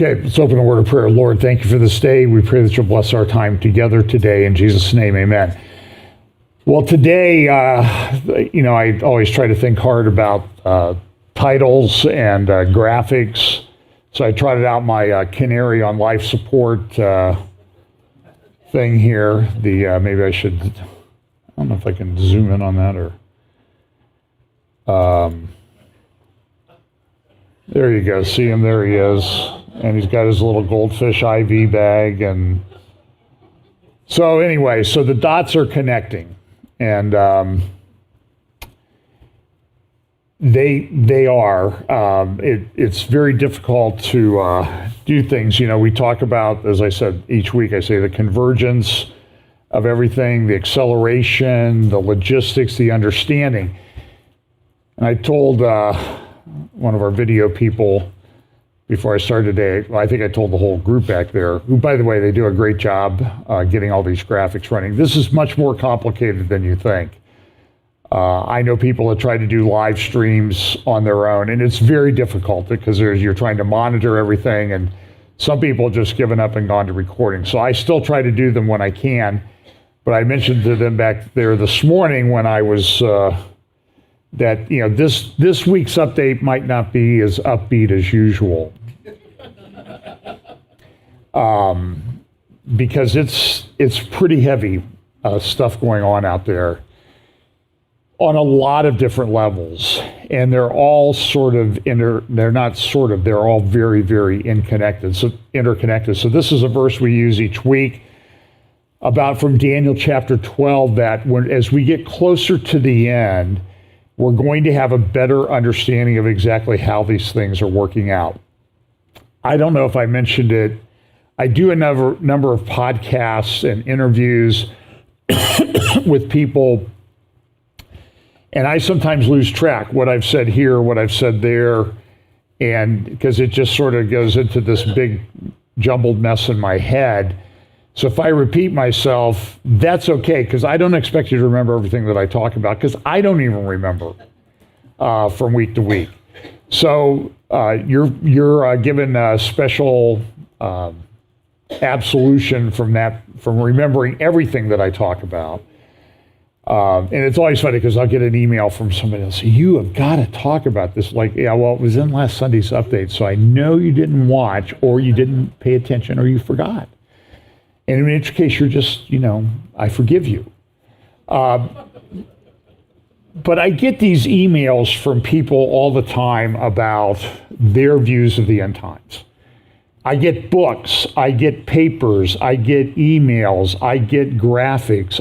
Okay, let's open a word of prayer. Lord, thank you for this day. We pray that you'll bless our time together today. In Jesus' name, amen. Well, today, I always try to think hard about titles and graphics. So I trotted out my Canary on life support thing here. Maybe I should, I don't know if I can zoom in on that or... there you go. See him? There he is. And he's got his little goldfish IV bag. And so anyway, so the dots are connecting. And they are. It's very difficult to do things. You know, we talk about, as I said, each week I say the convergence of everything, the acceleration, the logistics, the understanding. And I told one of our video people before I started today, well, I think I told the whole group back there, who, by the way, they do a great job getting all these graphics running. This is much more complicated than you think. I know people that try to do live streams on their own, and it's very difficult because you're trying to monitor everything, and some people have just given up and gone to recording. So I still try to do them when I can, but I mentioned to them back there this morning when I was... that, you know, this week's update might not be as upbeat as usual. Because it's pretty heavy stuff going on out there on a lot of different levels. And they're all they're all very, very interconnected. So this is a verse we use each week about from Daniel chapter 12, that as we get closer to the end, we're going to have a better understanding of exactly how these things are working out. I don't know if I mentioned it. I do a number of podcasts and interviews with people, and I sometimes lose track what I've said here, what I've said there, and because it just sort of goes into this big jumbled mess in my head. So if I repeat myself, that's okay, because I don't expect you to remember everything that I talk about, because I don't even remember from week to week. So you're given a special absolution from remembering everything that I talk about. And it's always funny because I'll get an email from somebody else, you have got to talk about this. Like, yeah, well, it was in last Sunday's update, so I know you didn't watch, or you didn't pay attention, or you forgot. And in which case, you're just, I forgive you. But I get these emails from people all the time about their views of the end times. I get books, I get papers, I get emails, I get graphics,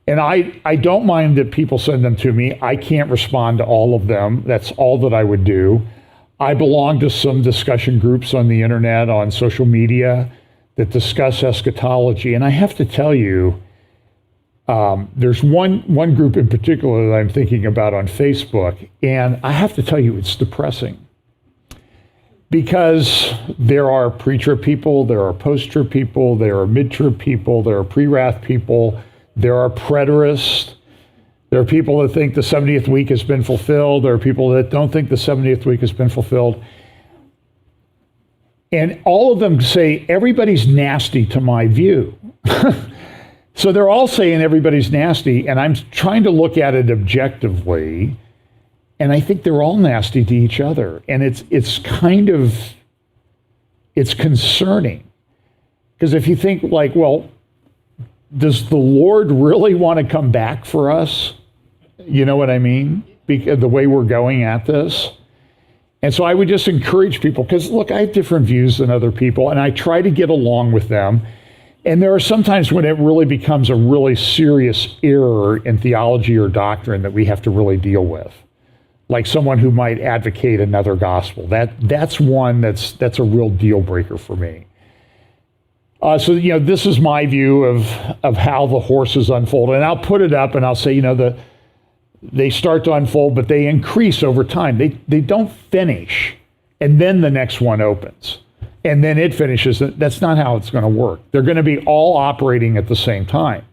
and I don't mind that people send them to me. I can't respond to all of them. That's all that I would do. I belong to some discussion groups on the internet, on social media, that discuss eschatology. And I have to tell you, there's one group in particular that I'm thinking about on Facebook, and I have to tell you, it's depressing. Because there are pre-trib people, there are post-trib people, there are mid-trib people, there are pre-wrath people, there are preterists, there are people that think the 70th week has been fulfilled, there are people that don't think the 70th week has been fulfilled. And all of them say, everybody's nasty to my view. So they're all saying everybody's nasty, and I'm trying to look at it objectively, and I think they're all nasty to each other. And it's concerning. Because if you think like, well, does the Lord really want to come back for us? You know what I mean? Because the way we're going at this. And so I would just encourage people, because look, I have different views than other people, and I try to get along with them. And there are sometimes when it really becomes a really serious error in theology or doctrine that we have to really deal with. Like someone who might advocate another gospel. That's one that's a real deal breaker for me. So this is my view of how the horses unfold. And I'll put it up and I'll say, they start to unfold, but they increase over time. They don't finish, and then the next one opens, and then it finishes. That's not how it's going to work. They're going to be all operating at the same time.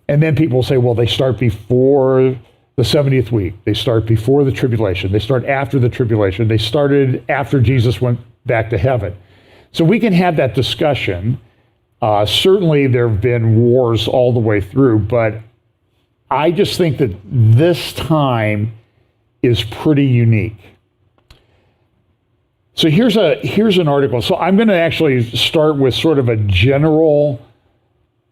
And then people say, well, they start before the 70th week. They start before the tribulation. They start after the tribulation. They started after Jesus went back to heaven. So we can have that discussion. Certainly there have been wars all the way through, but I just think that this time is pretty unique. So here's an article. So I'm going to actually start with sort of a general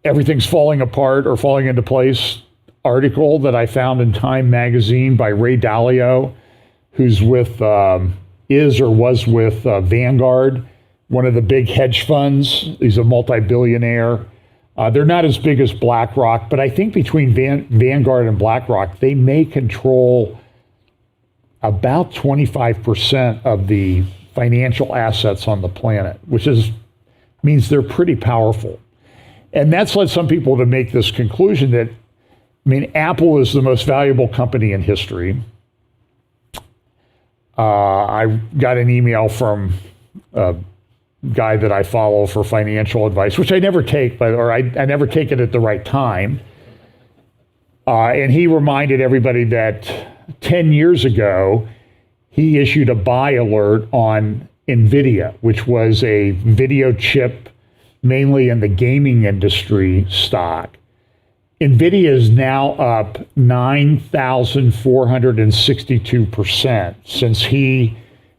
everything's falling apart or falling into place article that I found in Time magazine by Ray Dalio, who's with is or was with Vanguard, one of the big hedge funds. He's a multi-billionaire. They're not as big as BlackRock, but I think between Vanguard and BlackRock, they may control about 25% of the financial assets on the planet, which means they're pretty powerful. And that's led some people to make this conclusion that, Apple is the most valuable company in history. I got an email from a guy that I follow for financial advice, which I never take, I never take it at the right time. And he reminded everybody that 10 years ago, he issued a buy alert on NVIDIA, which was a video chip, mainly in the gaming industry stock. NVIDIA is now up 9,462% since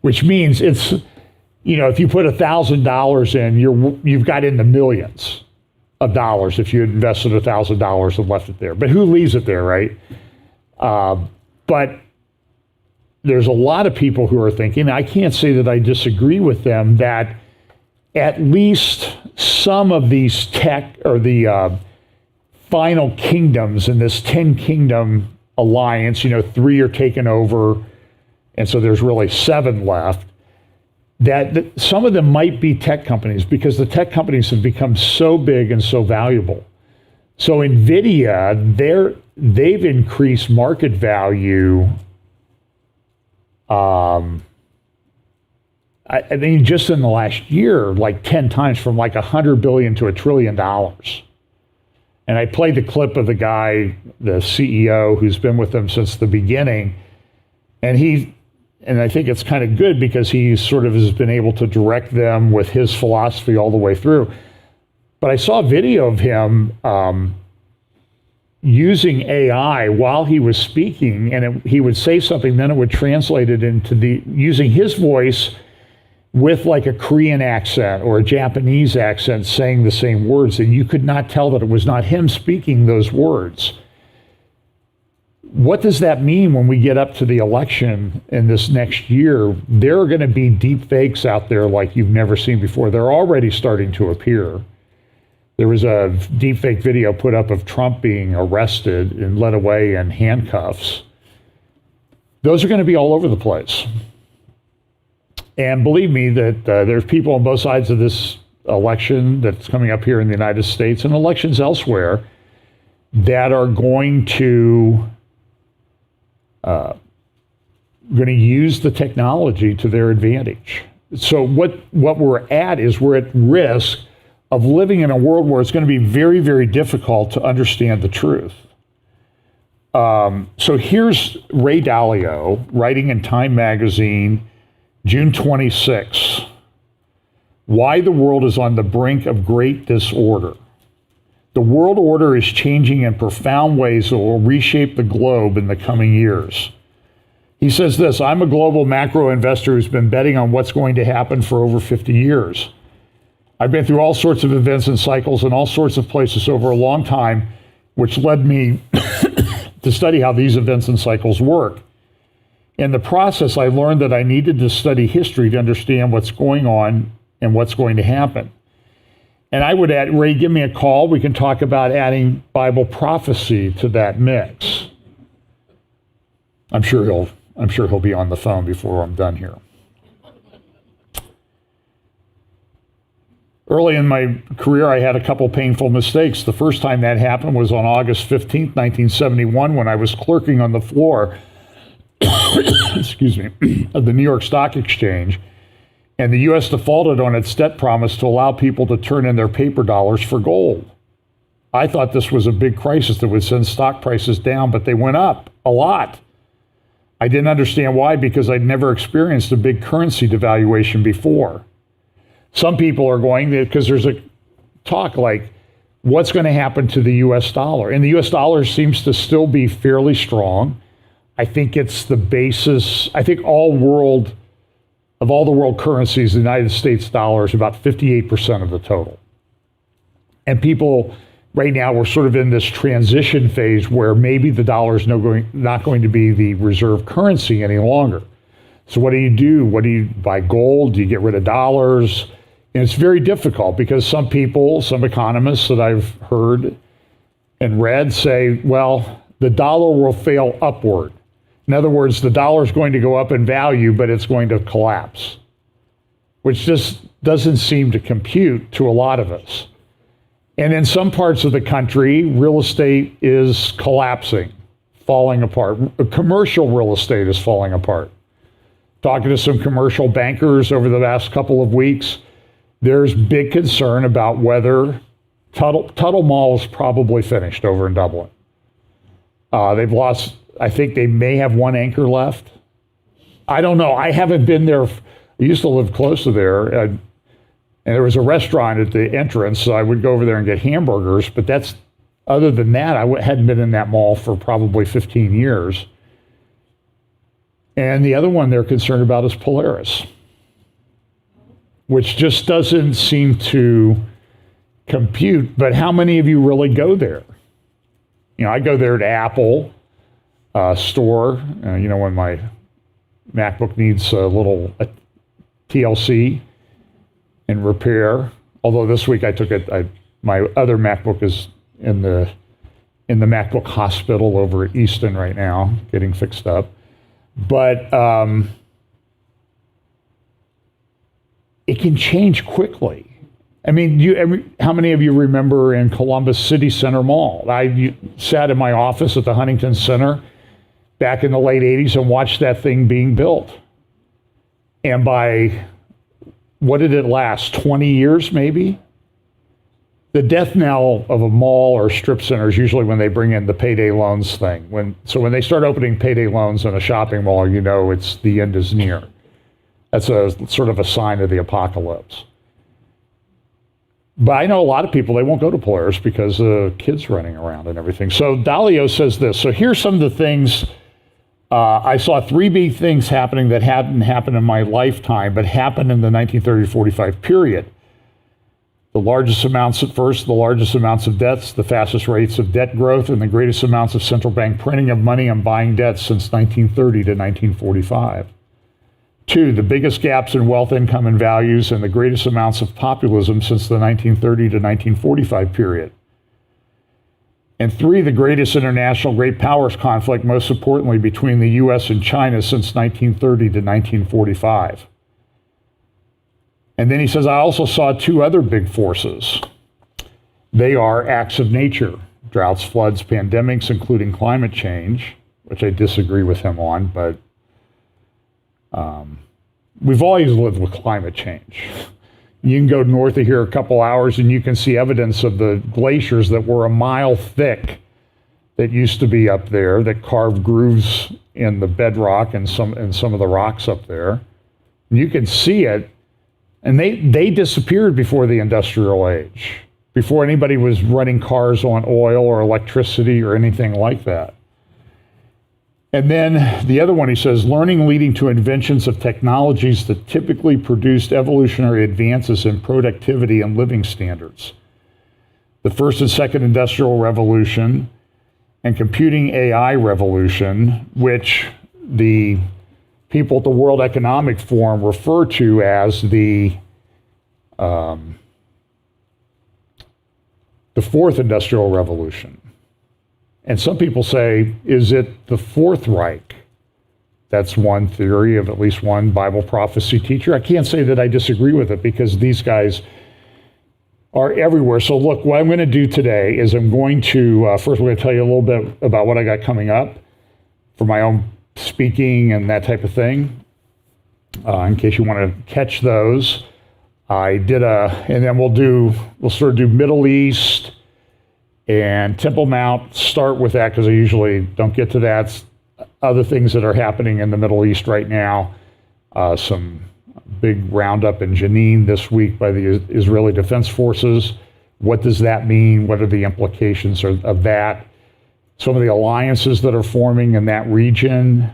which means it's, if you put $1,000 in, you've got in the millions of dollars if you invested $1,000 and left it there. But who leaves it there, right? But there's a lot of people who are thinking, I can't say that I disagree with them, that at least some of these tech or the final kingdoms in this 10 kingdom alliance, 3 are taken over, and so there's really 7 left, that some of them might be tech companies because the tech companies have become so big and so valuable. So NVIDIA, they've increased market value. Just in the last year, like 10 times, from like $100 billion to $1 trillion. And I played the clip of the guy, the CEO, who's been with them since the beginning. And I think it's kind of good because he sort of has been able to direct them with his philosophy all the way through. But I saw a video of him using AI while he was speaking, and he would say something, then it would translate it into using his voice with like a Korean accent or a Japanese accent saying the same words, and you could not tell that it was not him speaking those words. What does that mean when we get up to the election in this next year? There are going to be deep fakes out there like you've never seen before. They're already starting to appear. There was a deepfake video put up of Trump being arrested and led away in handcuffs. Those are going to be all over the place. And believe me that there's people on both sides of this election that's coming up here in the United States and elections elsewhere that are going to use the technology to their advantage. So what we're at is we're at risk of living in a world where it's going to be very, very difficult to understand the truth. So here's Ray Dalio writing in Time magazine, June 26, why the world is on the brink of great disorder. The world order is changing in profound ways that will reshape the globe in the coming years. He says this, I'm a global macro investor who's been betting on what's going to happen for over 50 years. I've been through all sorts of events and cycles in all sorts of places over a long time, which led me to study how these events and cycles work. In the process, I learned that I needed to study history to understand what's going on and what's going to happen. And I would add, Ray, give me a call. We can talk about adding Bible prophecy to that mix. I'm sure he'll be on the phone before I'm done here. Early in my career, I had a couple painful mistakes. The first time that happened was on August 15th, 1971, when I was clerking on the floor excuse me, of the New York Stock Exchange, and the U.S. defaulted on its debt promise to allow people to turn in their paper dollars for gold. I thought this was a big crisis that would send stock prices down, but they went up a lot. I didn't understand why, because I'd never experienced a big currency devaluation before. Some people are going to, because there's a talk like, what's going to happen to the U.S. dollar? And the U.S. dollar seems to still be fairly strong. I think it's the basis. I think of all the world currencies, the United States dollar is about 58% of the total. And people, right now, we're sort of in this transition phase where maybe the dollar is not going to be the reserve currency any longer. So what do you do? What do you buy gold? Do you get rid of dollars? And it's very difficult because some people, some economists that I've heard and read say, well, the dollar will fail upward. In other words, the dollar is going to go up in value, but it's going to collapse, which just doesn't seem to compute to a lot of us. And in some parts of the country, real estate is collapsing, falling apart. Commercial real estate is falling apart. Talking to some commercial bankers over the last couple of weeks, there's big concern about whether Tuttle Mall is probably finished over in Dublin. They've lost, I think they may have one anchor left. I don't know. I haven't been there. I used to live close to there. And there was a restaurant at the entrance, so I would go over there and get hamburgers. But other than that, I hadn't been in that mall for probably 15 years. And the other one they're concerned about is Polaris, which just doesn't seem to compute. But how many of you really go there? I go there to Apple store, when my MacBook needs a little TLC and repair. Although this week I took it, my other MacBook is in the MacBook hospital over at Easton right now, getting fixed up. But it can change quickly. I mean, how many of you remember in Columbus City Center Mall? I sat in my office at the Huntington Center back in the late 80s and watched that thing being built. And by, what did it last, 20 years maybe? The death knell of a mall or strip center is usually when they bring in the payday loans thing. So when they start opening payday loans in a shopping mall, it's the end is near. That's a sort of a sign of the apocalypse. But I know a lot of people, they won't go to Polaris because kids running around and everything. So Dalio says this. So here's some of the things. I saw 3 big things happening that hadn't happened in my lifetime, but happened in the 1930-45 period. The largest amounts of debts, the fastest rates of debt growth, and the greatest amounts of central bank printing of money and buying debts since 1930 to 1945. 2, the biggest gaps in wealth, income, and values, and the greatest amounts of populism since the 1930 to 1945 period. And 3, the greatest international great powers conflict, most importantly between the U.S. and China since 1930 to 1945. And then he says, I also saw 2 other big forces. They are acts of nature, droughts, floods, pandemics, including climate change, which I disagree with him on, but we've always lived with climate change. You can go north of here a couple hours and you can see evidence of the glaciers that were a mile thick that used to be up there, that carved grooves in the bedrock and some of the rocks up there. And you can see it, and they disappeared before the industrial age, before anybody was running cars on oil or electricity or anything like that. And then the other one, he says, learning leading to inventions of technologies that typically produced evolutionary advances in productivity and living standards. The first and second industrial revolution and computing AI revolution, which the people at the World Economic Forum refer to as the fourth industrial revolution. And some people say, is it the Fourth Reich? That's one theory of at least one Bible prophecy teacher. I can't say that I disagree with it because these guys are everywhere. So look, what I'm going to do today is I'm going to, first we're going to tell you a little bit about what I got coming up for my own speaking and that type of thing, in case you want to catch those. And then we'll sort of do Middle East and Temple Mount, start with that because I usually don't get to that. Other things that are happening in the Middle East right now, some big roundup in Jenin this week by the Israeli Defense Forces. What does that mean? What are the implications of that? Some of the alliances that are forming in that region,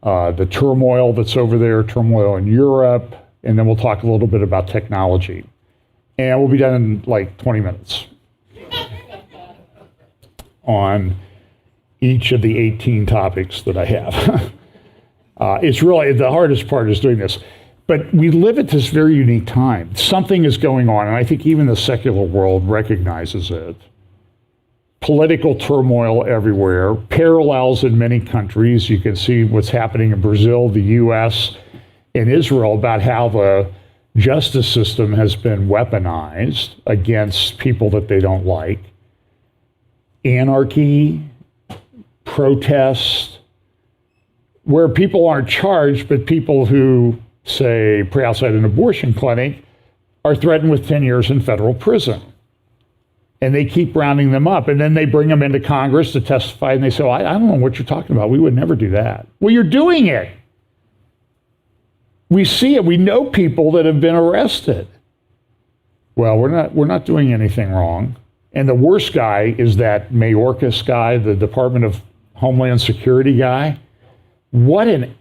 the turmoil that's over there, turmoil in Europe, and then we'll talk a little bit about technology. And we'll be done in like 20 minutes on each of the 18 topics that I have. It's really, the hardest part is doing this. But we live at this very unique time. Something is going on, and I think even the secular world recognizes it. Political turmoil everywhere, parallels in many countries. You can see what's happening in Brazil, the US, and Israel about how the justice system has been weaponized against people that they don't like. Anarchy, protest, where people aren't charged, but people who, say, pray outside an abortion clinic are threatened with 10 years in federal prison. And they keep rounding them up. And then they bring them into Congress to testify, and they say, I don't know what you're talking about. We would never do that. Well, you're doing it. We see it. We know people that have been arrested. Well, we're not doing anything wrong. And the worst guy is that Mayorkas guy, the Department of Homeland Security guy. What an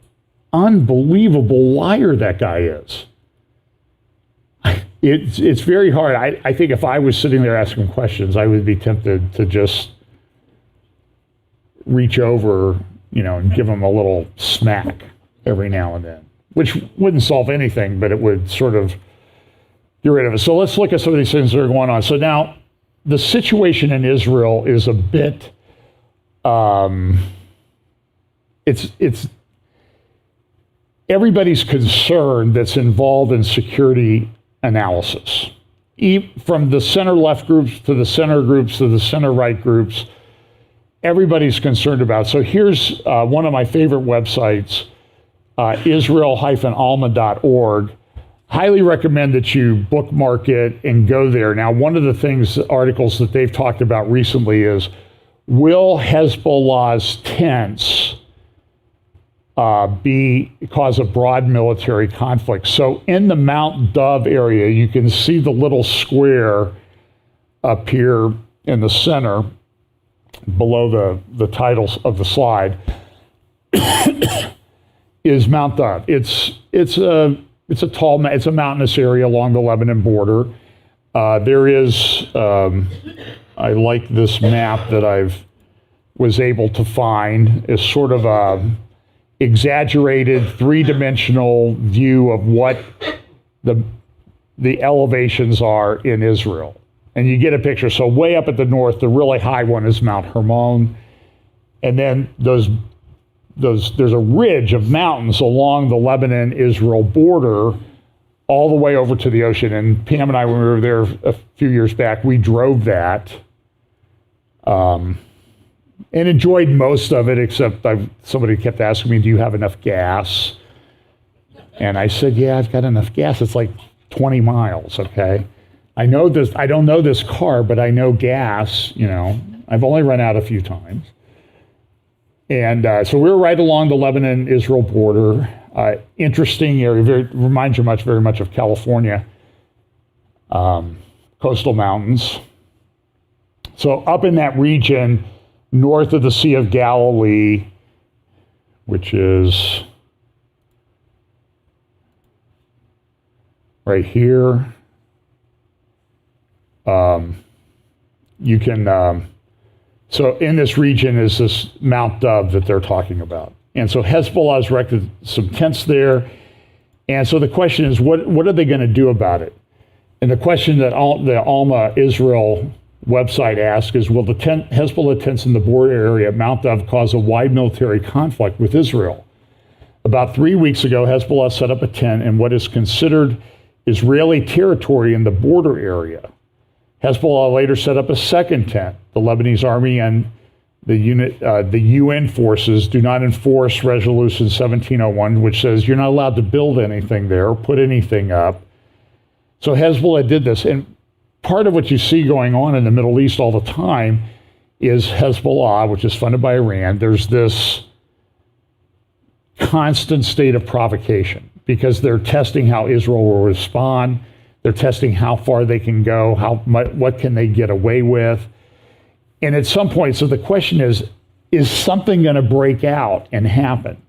unbelievable liar that guy is. It's very hard. I think if I was sitting there asking questions, I would be tempted to just reach over, and give him a little smack every now and then, which wouldn't solve anything, but it would sort of get rid of it. So let's look at some of these things that are going on. So now the situation in Israel is a bit, it's everybody's concerned that's involved in security analysis, from the center-left groups to the center groups to the center-right groups. Everybody's concerned about it. So here's one of my favorite websites, israel-alma.org. Highly recommend that you bookmark it and go there. Now, one of the articles that they've talked about recently is, will Hezbollah's tents cause a broad military conflict? So in the Mount Dove area, you can see the little square up here in the center below the titles of the slide is Mount Dove. It's a mountainous area along the Lebanon border. There is, I like this map that was able to find, is sort of a exaggerated three-dimensional view of what the elevations are in Israel. And you get a picture. So way up at the north, the really high one is Mount Hermon. And then there's a ridge of mountains along the Lebanon-Israel border all the way over to the ocean. And Pam and I, when we were there a few years back, we drove that. And enjoyed most of it, except somebody kept asking me, do you have enough gas? And I said, yeah, I've got enough gas. It's like 20 miles, okay? I know this. I don't know this car, but I know gas, I've only run out a few times. And so we're right along the Lebanon-Israel border. Interesting area, reminds you very much of California. Coastal mountains. So up in that region, north of the Sea of Galilee, which is right here, you can, so in this region is this Mount Dove that they're talking about. And so Hezbollah has erected some tents there. And so the question is, what are they going to do about it? And the question that the Alma Israel website asks is, will the Hezbollah tents in the border area at Mount Dove cause a wide military conflict with Israel? About 3 weeks ago, Hezbollah set up a tent in what is considered Israeli territory in the border area. Hezbollah later set up a second tent. The Lebanese army and the UN forces do not enforce Resolution 1701, which says you're not allowed to build anything there or put anything up. So Hezbollah did this. And part of what you see going on in the Middle East all the time is Hezbollah, which is funded by Iran. There's this constant state of provocation. because they're testing how Israel will respond. They're testing how far they can go, what can they get away with. And at some point, so the question is something going to break out and happen?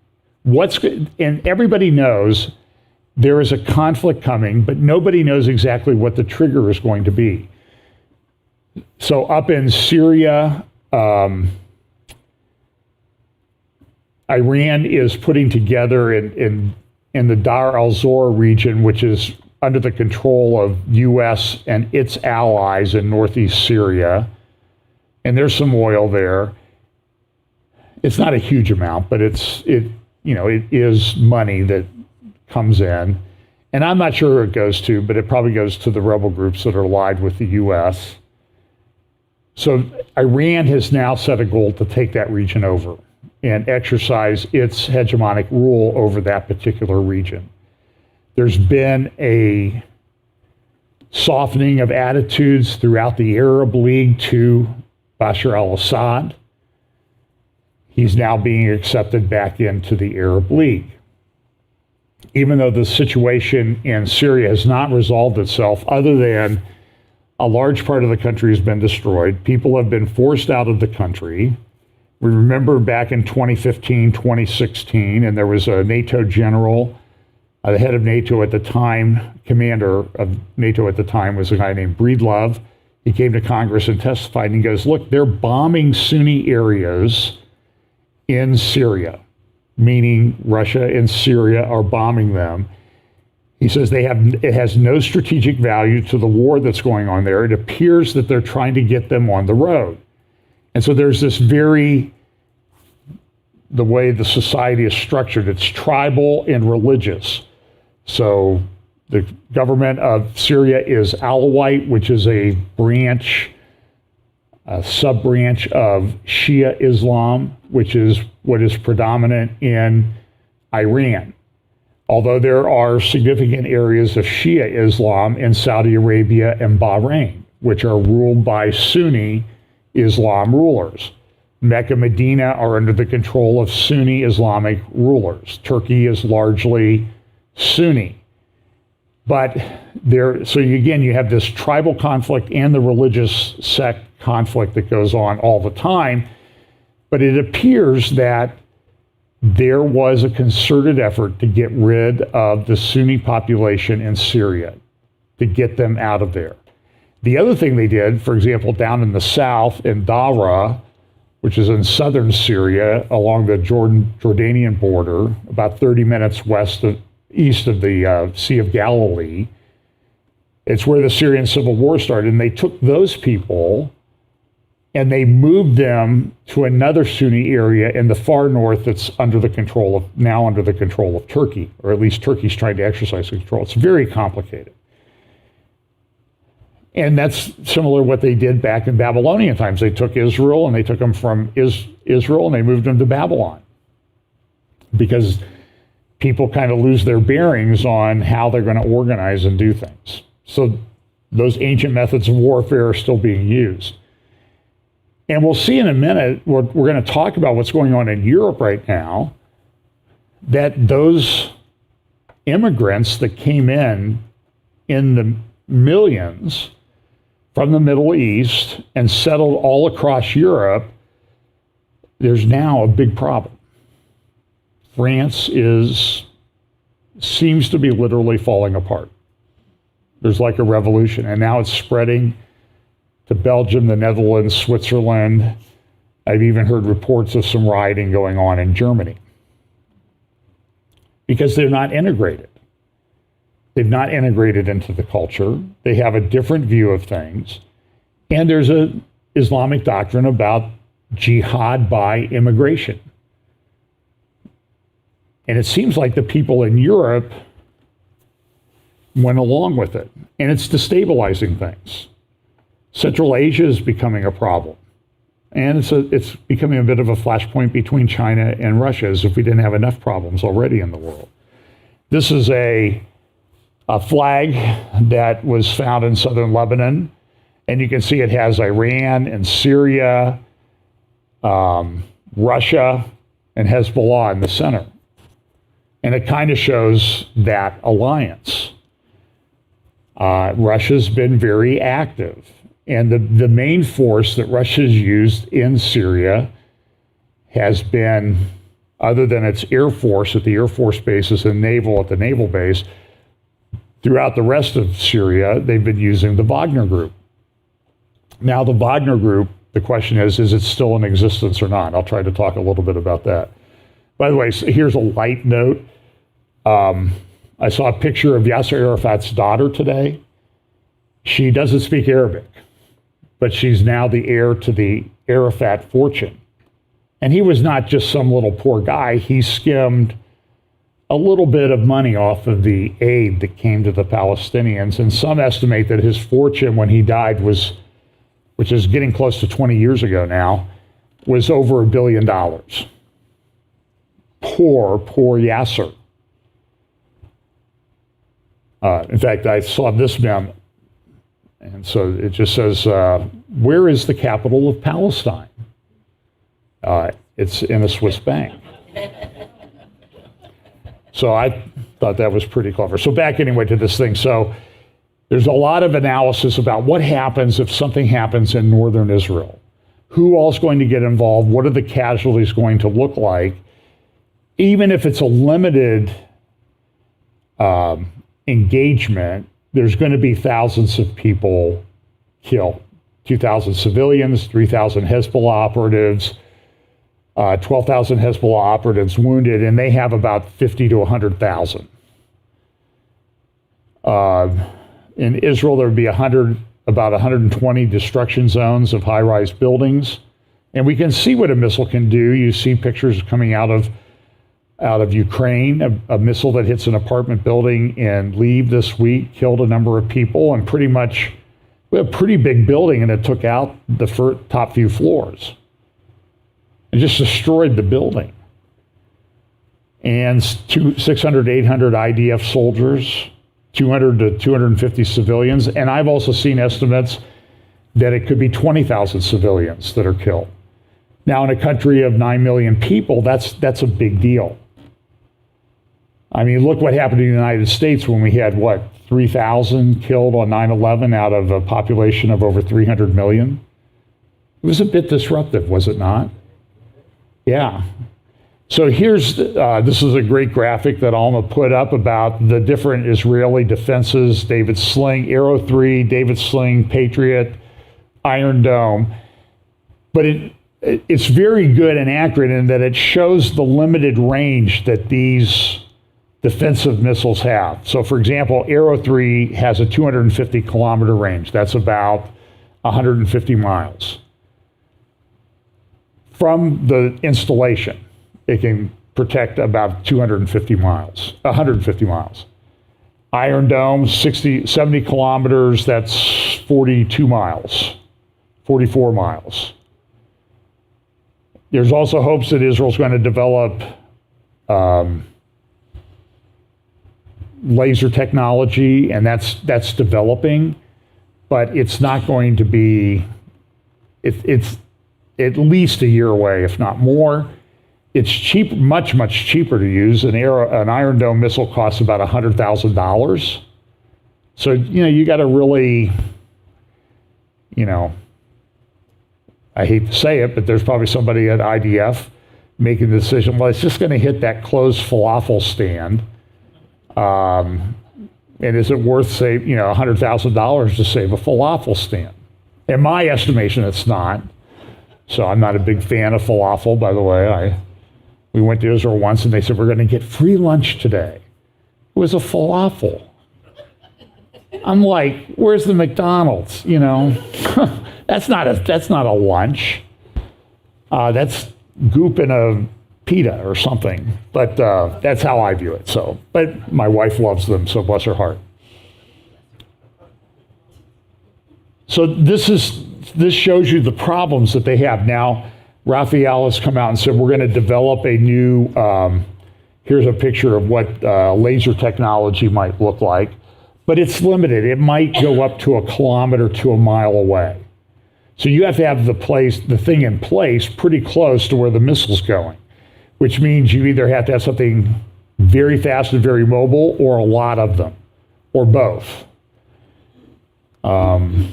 And everybody knows there is a conflict coming, but nobody knows exactly what the trigger is going to be. So up in Syria, Iran is putting together in the Dar al-Zor region, which is under the control of U.S. and its allies in northeast Syria, and there's some oil there. It's not a huge amount, but it is money that comes in, and I'm not sure who it goes to, but it probably goes to the rebel groups that are allied with the U.S. So Iran has now set a goal to take that region over and exercise its hegemonic rule over that particular region. There's been a softening of attitudes throughout the Arab League to Bashar al-Assad. He's now being accepted back into the Arab League. Even though the situation in Syria has not resolved itself, other than a large part of the country has been destroyed, people have been forced out of the country. We remember back in 2015, 2016, and there was a NATO general, the head of NATO at the time, commander of NATO at the time was a guy named Breedlove. He came to Congress and testified, and he goes, look, they're bombing Sunni areas in Syria, meaning Russia and Syria are bombing them. He says it has no strategic value to the war that's going on there. It appears that they're trying to get them on the road. And so there's this the way the society is structured, it's tribal and religious. So the government of Syria is Alawite, which is a sub-branch of Shia Islam, which is what is predominant in Iran. Although there are significant areas of Shia Islam in Saudi Arabia and Bahrain, which are ruled by Sunni Islam rulers. Mecca, Medina are under the control of Sunni Islamic rulers. Turkey is largely Sunni. But you have this tribal conflict and the religious sect conflict that goes on all the time. But it appears that there was a concerted effort to get rid of the Sunni population in Syria, to get them out of there. The other thing they did, for example, down in the south in Dara, which is in southern Syria along the Jordanian border, about 30 minutes east of the Sea of Galilee, it's where the Syrian civil war started, and they took those people and they moved them to another Sunni area in the far north that's under the control of Turkey, or at least Turkey's trying to exercise control. It's very complicated. And that's similar to what they did back in Babylonian times. They took Israel and they took them from Israel and they moved them to Babylon, because people kind of lose their bearings on how they're going to organize and do things. So those ancient methods of warfare are still being used. And we'll see in a minute, we're going to talk about what's going on in Europe right now, that those immigrants that came in the millions from the Middle East and settled all across Europe, there's now a big problem. France seems to be literally falling apart. There's like a revolution, and now it's spreading to Belgium, the Netherlands, Switzerland. I've even heard reports of some rioting going on in Germany, because they're not integrated. They've not integrated into the culture. They have a different view of things. And there's an Islamic doctrine about jihad by immigration. And it seems like the people in Europe went along with it. And it's destabilizing things. Central Asia is becoming a problem. And it's becoming a bit of a flashpoint between China and Russia, as if we didn't have enough problems already in the world. This is a flag that was found in southern Lebanon. And you can see it has Iran and Syria, Russia, and Hezbollah in the center. And it kind of shows that alliance. Russia's been very active. And the main force that Russia's used in Syria has been, other than its air force at the air force bases and naval at the naval base, throughout the rest of Syria, they've been using the Wagner Group. Now, the Wagner Group, the question is it still in existence or not? I'll try to talk a little bit about that. By the way, so here's a light note. I saw a picture of Yasser Arafat's daughter today. She doesn't speak Arabic, but she's now the heir to the Arafat fortune. And he was not just some little poor guy. He skimmed a little bit of money off of the aid that came to the Palestinians. And some estimate that his fortune when he died was, which is getting close to 20 years ago now, was over $1 billion. Poor Yasser. In fact, I saw this memo, and so it just says, where is the capital of Palestine? It's in a Swiss bank. So I thought that was pretty clever. So back anyway to this thing. So there's a lot of analysis about what happens if something happens in northern Israel. Who all's going to get involved? What are the casualties going to look like? Even if it's a limited engagement, there's going to be thousands of people killed. 2,000 civilians, 3,000 Hezbollah operatives, 12,000 Hezbollah operatives wounded, and they have about 50 to 100,000. In Israel, there would be about 120 destruction zones of high-rise buildings. And we can see what a missile can do. You see pictures coming out of Ukraine, a missile that hits an apartment building in Lviv this week, killed a number of people, and pretty much a pretty big building, and it took out the top few floors. It just destroyed the building. And 600 to 800 IDF soldiers, 200 to 250 civilians, and I've also seen estimates that it could be 20,000 civilians that are killed. Now, in a country of 9 million people, that's a big deal. I mean, look what happened in the United States when we had, 3,000 killed on 9/11 out of a population of over 300 million? It was a bit disruptive, was it not? Yeah. So here's, this is a great graphic that Alma put up about the different Israeli defenses, David Sling, Arrow 3, David Sling, Patriot, Iron Dome. But it's very good and accurate in that it shows the limited range that these defensive missiles have. So for example, Arrow 3 has a 250 kilometer range. That's about 150 miles. From the installation, it can protect about 250 miles, 150 miles. Iron Dome, 70 kilometers, that's 42 miles, 44 miles. There's also hopes that Israel's going to develop laser technology, and that's developing, but it's not going to be, it's at least a year away, if not more. It's cheap, much cheaper to use. An Iron Dome missile costs about $100,000. So, you got to really, I hate to say it, but there's probably somebody at IDF making the decision, well, it's just going to hit that closed falafel stand. And is it worth, say, $100,000 to save a falafel stand? In my estimation, it's not. So I'm not a big fan of falafel, by the way. We went to Israel once, and they said, we're going to get free lunch today. It was a falafel. I'm like, where's the McDonald's? That's not a lunch. That's goop in a pita or something. But that's how I view it. So, but my wife loves them, so bless her heart. So this shows you the problems that they have. Now, Rafael has come out and said, we're going to develop a new, here's a picture of what laser technology might look like, but it's limited. It might go up to 1 kilometer to 1 mile away. So you have to have the thing in place pretty close to where the missile's going, which means you either have to have something very fast and very mobile, or a lot of them, or both. And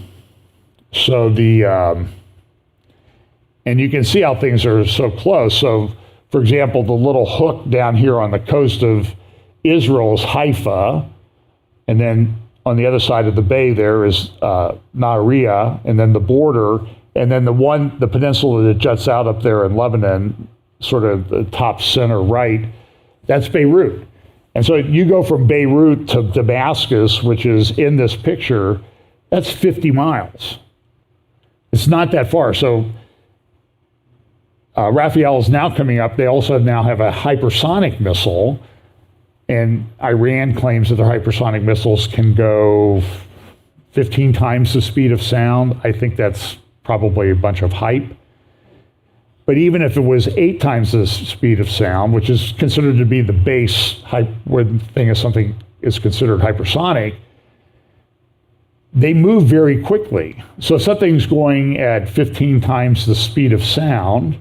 you can see how things are so close. So, for example, the little hook down here on the coast of Israel is Haifa, and then on the other side of the bay there is Nahariya, and then the border, and then the peninsula that juts out up there in Lebanon, sort of the top center right, that's Beirut. And so you go from Beirut to Damascus, which is in this picture, that's 50 miles. It's not that far. So Rafael is now coming up. They also now have a hypersonic missile, and Iran claims that their hypersonic missiles can go 15 times the speed of sound. I think that's probably a bunch of hype. But even if it was 8 times the speed of sound, which is considered to be the base when thing is something is considered hypersonic, they move very quickly. So if something's going at 15 times the speed of sound,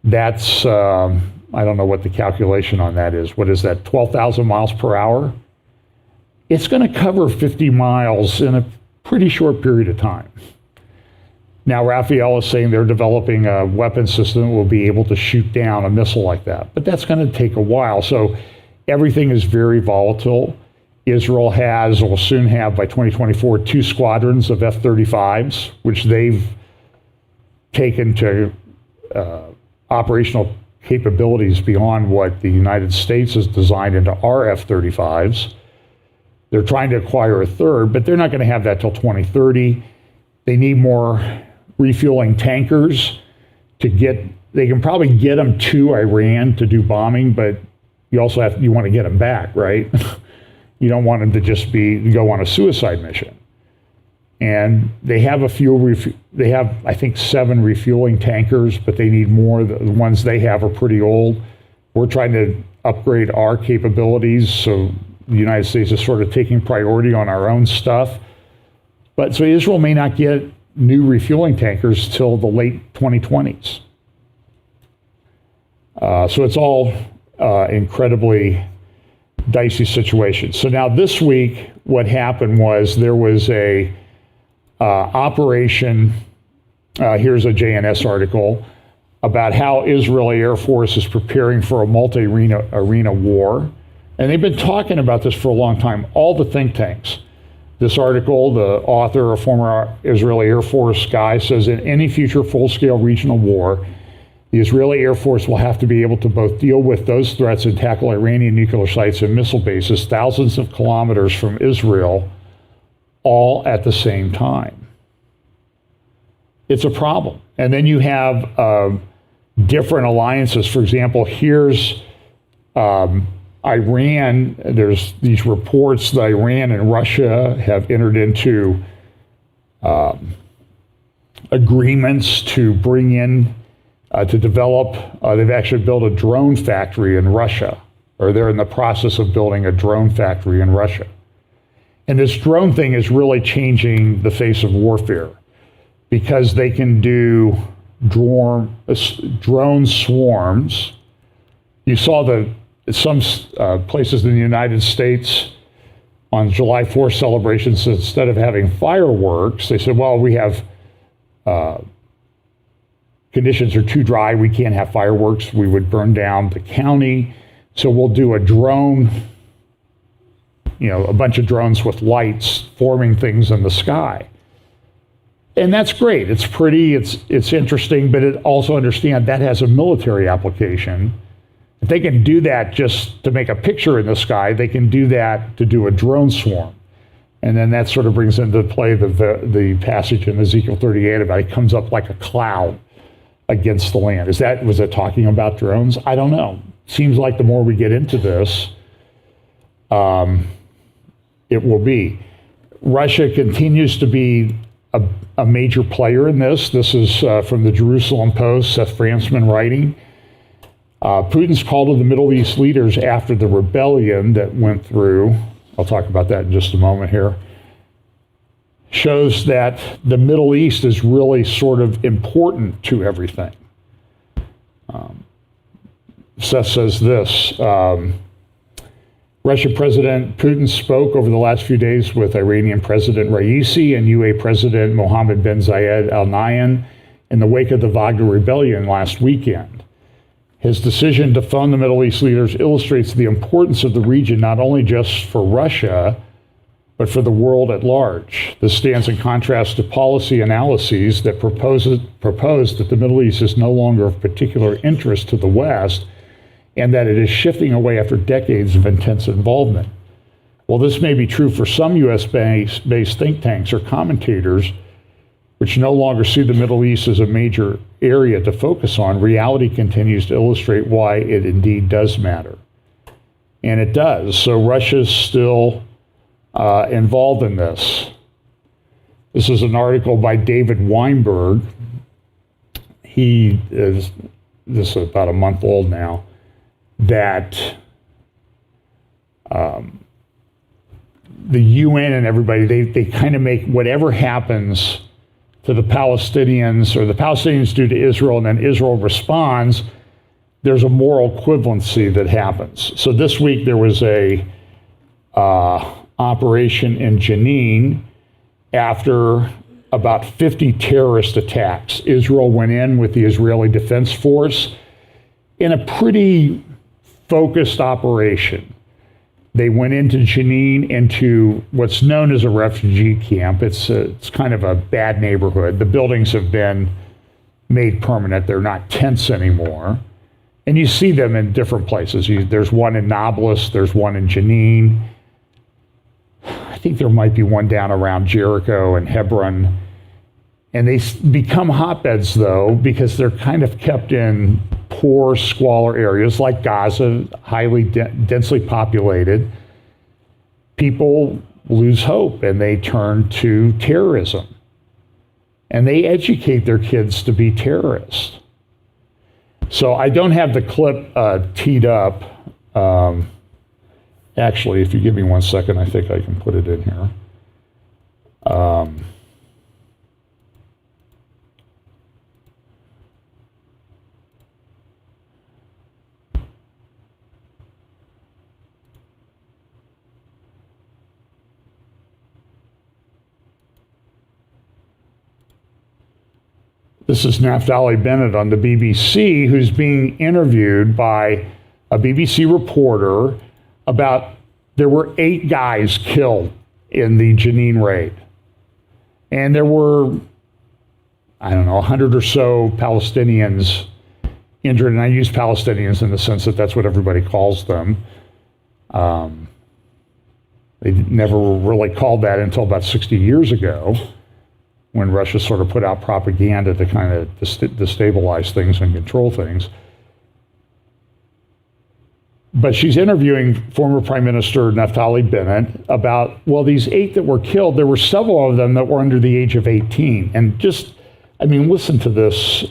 that's, I don't know what the calculation on that is. What is that, 12,000 miles per hour? It's going to cover 50 miles in a pretty short period of time. Now, Rafael is saying they're developing a weapon system that will be able to shoot down a missile like that. But that's going to take a while. So everything is very volatile. Israel has, or will soon have by 2024, 2 squadrons of F-35s, which they've taken to operational capabilities beyond what the United States has designed into our F-35s. They're trying to acquire a third, but they're not going to have that till 2030. They need more refueling tankers they can probably get them to Iran to do bombing, but you want to get them back, right? You don't want them to just go on a suicide mission. And they have they have, I think, 7 refueling tankers, but they need more. The ones they have are pretty old. We're trying to upgrade our capabilities, so the United States is sort of taking priority on our own stuff. But so Israel may not get new refueling tankers till the late 2020s. So it's all incredibly dicey situation. So now this week, what happened was there was a operation, here's a JNS article, about how Israeli Air Force is preparing for a multi-arena war. And they've been talking about this for a long time, all the think tanks. This article, the author, a former Israeli Air Force guy, says in any future full-scale regional war, the Israeli Air Force will have to be able to both deal with those threats and tackle Iranian nuclear sites and missile bases thousands of kilometers from Israel, all at the same time. It's a problem. And then you have different alliances. For example, here's Iran. There's these reports that Iran and Russia have entered into agreements to bring in, to develop, they've actually built a drone factory in Russia, or they're in the process of building a drone factory in Russia. And this drone thing is really changing the face of warfare because they can do drone swarms. You saw some places in the United States on July 4th celebrations, instead of having fireworks, they said, well, we have conditions are too dry, we can't have fireworks, we would burn down the county, so we'll do a drone, a bunch of drones with lights forming things in the sky. And that's great, it's pretty, it's interesting, but it also understand that has a military application. If they can do that just to make a picture in the sky, they can do that to do a drone swarm. And then that sort of brings into play the passage in Ezekiel 38 about it comes up like a cloud against the land. Was it talking about drones? I don't know. Seems like the more we get into this, it will be. Russia continues to be a major player in this. This is from the Jerusalem Post, Seth Franzman writing. Putin's call to the Middle East leaders after the rebellion that went through, I'll talk about that in just a moment here, shows that the Middle East is really sort of important to everything. Seth says this, Russian President Putin spoke over the last few days with Iranian President Raisi and UAE President Mohammed bin Zayed Al Nahyan in the wake of the Wagner rebellion last weekend. His decision to phone the Middle East leaders illustrates the importance of the region not only just for Russia, but for the world at large. This stands in contrast to policy analyses that propose that the Middle East is no longer of particular interest to the West, and that it is shifting away after decades of intense involvement. While this may be true for some US-based think tanks or commentators, which no longer see the Middle East as a major area to focus on, reality continues to illustrate why it indeed does matter. And it does. So Russia's still involved in this. This is an article by David Weinberg. This is about a month old now, that the UN and everybody, they kind of make whatever happens to the Palestinians, or the Palestinians do to Israel, and then Israel responds, there's a moral equivalency that happens. So this week there was a operation in Jenin after about 50 terrorist attacks. Israel went in with the Israeli Defense Force in a pretty focused operation. They went into Jenin, into what's known as a refugee camp. It's kind of a bad neighborhood. The buildings have been made permanent. They're not tents anymore. And you see them in different places. There's one in Nablus. There's one in Jenin. I think there might be one down around Jericho and Hebron. And they become hotbeds, though, because they're kind of kept in poor, squalor areas like Gaza, highly densely populated. People lose hope and they turn to terrorism. And they educate their kids to be terrorists. So I don't have the clip teed up. Actually, if you give me 1 second, I think I can put it in here. This is Naftali Bennett on the BBC, who's being interviewed by a BBC reporter about there were 8 guys killed in the Jenin raid. And there were, 100 or so Palestinians injured. And I use Palestinians in the sense that that's what everybody calls them. They never were really called that until about 60 years ago, when Russia sort of put out propaganda to kind of destabilize things and control things. But she's interviewing former Prime Minister Naftali Bennett about, well, these 8 that were killed, there were several of them that were under the age of 18. And just, listen to this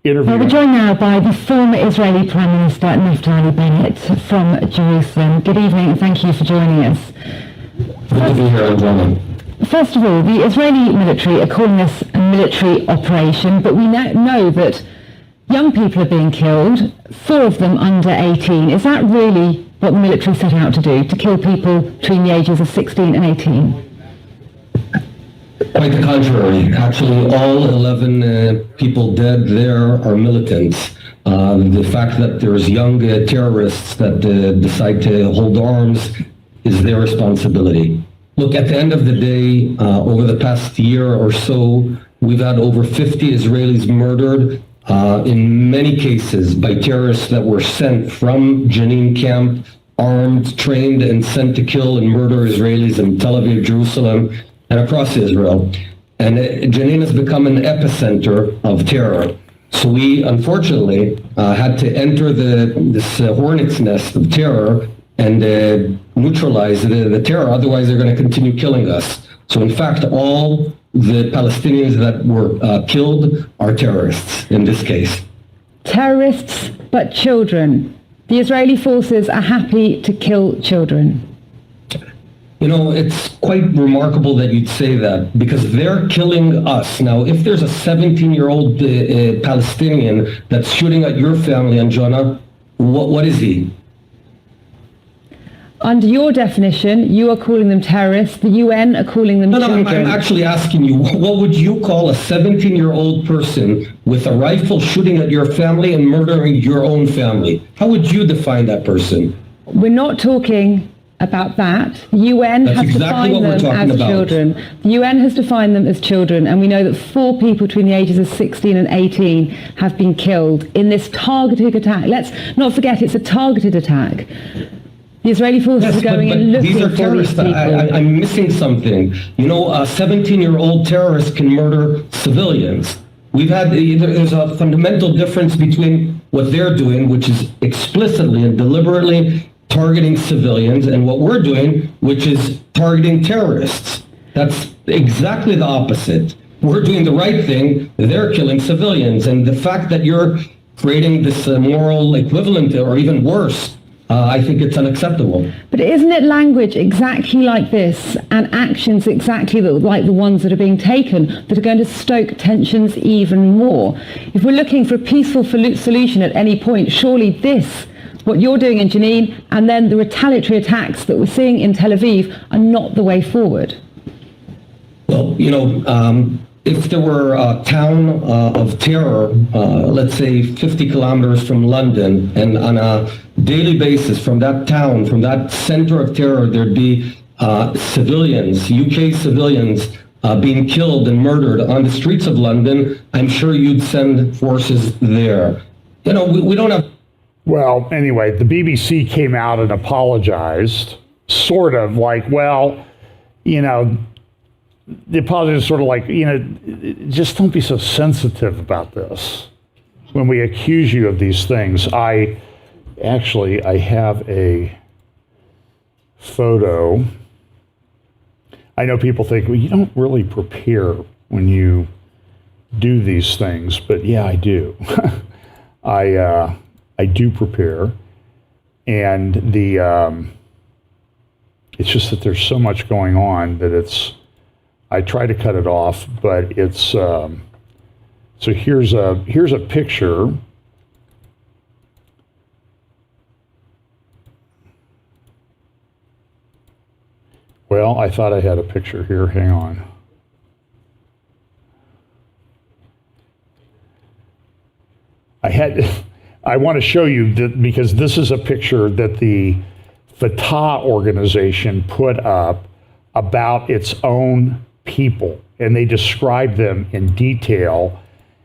interview. We're joined now by the former Israeli Prime Minister Naftali Bennett from Jerusalem. Good evening and thank you for joining us. Good to be here, gentlemen. First of all, the Israeli military are calling this a military operation, but we now know that young people are being killed, 4 of them under 18. Is that really what the military set out to do, to kill people between the ages of 16 and 18? Quite the contrary. Actually, all 11 people dead there are militants. The fact that there's young terrorists that decide to hold arms is their responsibility. Look, at the end of the day, over the past year or so, we've had over 50 Israelis murdered, in many cases by terrorists that were sent from Jenin camp, armed, trained, and sent to kill and murder Israelis in Tel Aviv, Jerusalem, and across Israel. And Jenin has become an epicenter of terror. So we, unfortunately, had to enter this hornet's nest of terror and neutralize the terror. Otherwise, they're going to continue killing us. So in fact, all the Palestinians that were killed are terrorists in this case. Terrorists, but children. The Israeli forces are happy to kill children. It's quite remarkable that you'd say that, because they're killing us. Now, if there's a 17-year-old Palestinian that's shooting at your family, Anjana, what is he? under your definition, you are calling them terrorists. The UN are calling them No, I'm children. actually asking you, what would you call a 17-year-old person with a rifle shooting at your family and murdering your own family? How would you define that person? We're not talking about that. The UN That's has exactly defined what we're them talking as about. children. The UN has defined them as children, and we know that 4 people between the ages of 16 and 18 have been killed in this targeted attack. Let's not forget it's a targeted attack. The Israeli forces are going in looking these are for these terrorists. people. I'm missing something. You know, a 17-year-old terrorist can murder civilians. There's a fundamental difference between what they're doing, which is explicitly and deliberately targeting civilians, and what we're doing, which is targeting terrorists. That's exactly the opposite. We're doing the right thing, they're killing civilians. And the fact that you're creating this moral equivalent, or even worse, I think it's unacceptable. But isn't it language exactly like this and actions exactly like the ones that are being taken that are going to stoke tensions even more? If we're looking for a peaceful solution at any point, surely this, what you're doing in Jenin, and then the retaliatory attacks that we're seeing in Tel Aviv are not the way forward. Well, you know, if there were a town of terror, let's say 50 kilometers from London, and on a daily basis from that town, from that center of terror, there'd be civilians, UK civilians, being killed and murdered on the streets of London, I'm sure you'd send forces there. You know, we don't have... Well, anyway, the BBC came out and apologized, sort of like, well, you know, the apology is sort of like, you know, just don't be so sensitive about this when we accuse you of these things. I have a photo. I know people think, well, you don't really prepare when you do these things, but yeah, I do. I do prepare, and it's just that there's so much going on that I try to cut it off, but it's, so here's a picture. Well, I thought I had a picture here, hang on. I want to show you that because this is a picture that the Fatah organization put up about its own people, and they described them in detail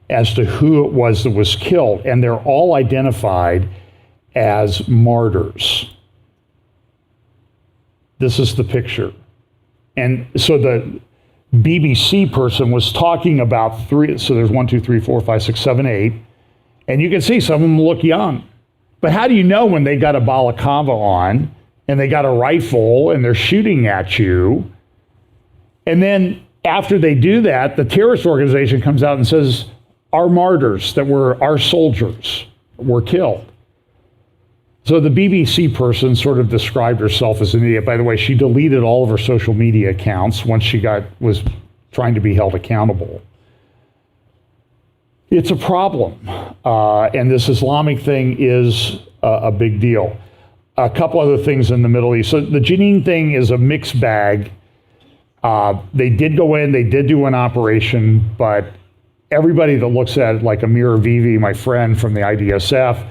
as to who it was that was killed, and they're all identified as martyrs. This is the picture. And so the BBC person was talking about 3, so there's 1, 2, 3, 4, 5, 6, 7, 8, and you can see some of them look young. But how do you know when they got a balaclava on and they got a rifle and they're shooting at you? And then after they do that, the terrorist organization comes out and says, our martyrs, that were our soldiers, were killed. So the BBC person sort of described herself as an idiot. By the way, she deleted all of her social media accounts once she was trying to be held accountable. It's a problem, and this Islamic thing is a big deal. A couple other things in the Middle East. So the Jenin thing is a mixed bag. They did go in, they did do an operation, but everybody that looks at it, like Amir Avivi, my friend from the IDSF,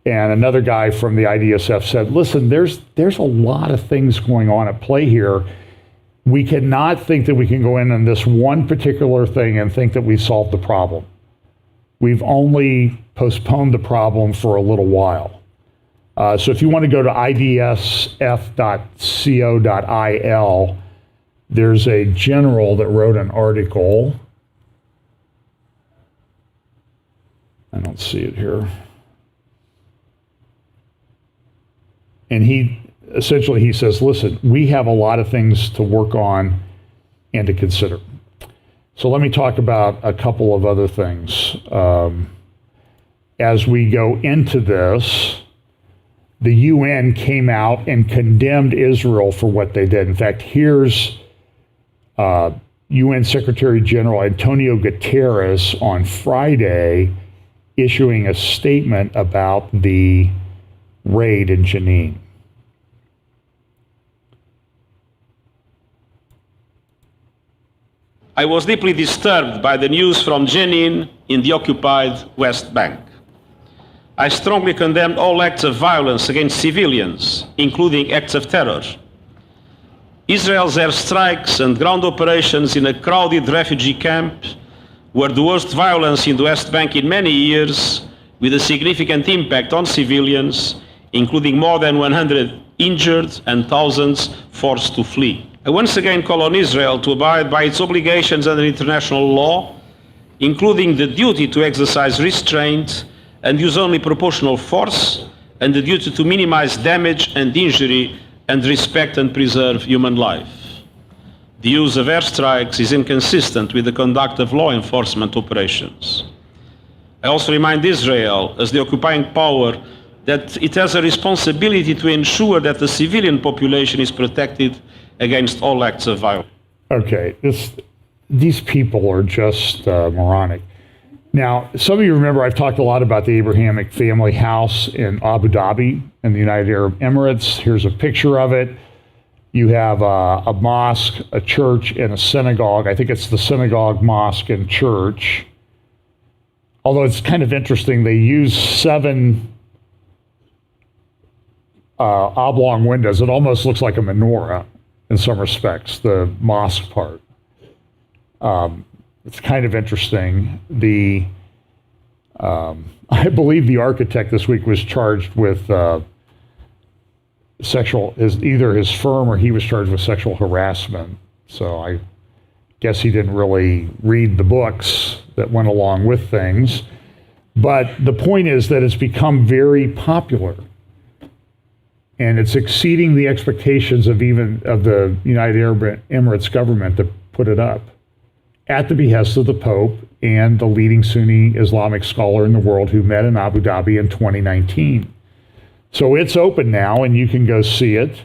and another guy from the IDSF said, listen, there's a lot of things going on at play here. We cannot think that we can go in on this one particular thing and think that we've solved the problem. We've only postponed the problem for a little while. So if you want to go to idsf.co.il, there's a general that wrote an article. I don't see it here. And he says, listen, we have a lot of things to work on and to consider. So let me talk about a couple of other things. As we go into this, the UN came out and condemned Israel for what they did. In fact, here's UN Secretary General Antonio Guterres on Friday issuing a statement about the raid in Jenin. I was deeply disturbed by the news from Jenin in the occupied West Bank. I strongly condemned all acts of violence against civilians, including acts of terror. Israel's airstrikes and ground operations in a crowded refugee camp were the worst violence in the West Bank in many years, with a significant impact on civilians, including more than 100 injured and thousands forced to flee. I once again call on Israel to abide by its obligations under international law, including the duty to exercise restraint and use only proportional force, and the duty to minimize damage and injury and respect and preserve human life. The use of airstrikes is inconsistent with the conduct of law enforcement operations. I also remind Israel, as the occupying power, that it has a responsibility to ensure that the civilian population is protected against all acts of violence. Okay, these people are just moronic. Now, some of you remember I've talked a lot about the Abrahamic family house in Abu Dhabi in the United Arab Emirates. Here's a picture of it. You have a mosque, a church, and a synagogue. I think it's the synagogue, mosque, and church. Although it's kind of interesting, they use 7 oblong windows. It almost looks like a menorah in some respects, the mosque part. It's kind of interesting. I believe the architect this week was charged with either his firm or he was charged with sexual harassment. So I guess he didn't really read the books that went along with things. But the point is that it's become very popular. And it's exceeding the expectations of the United Arab Emirates government to put it up, at the behest of the Pope and the leading Sunni Islamic scholar in the world who met in Abu Dhabi in 2019. So it's open now and you can go see it.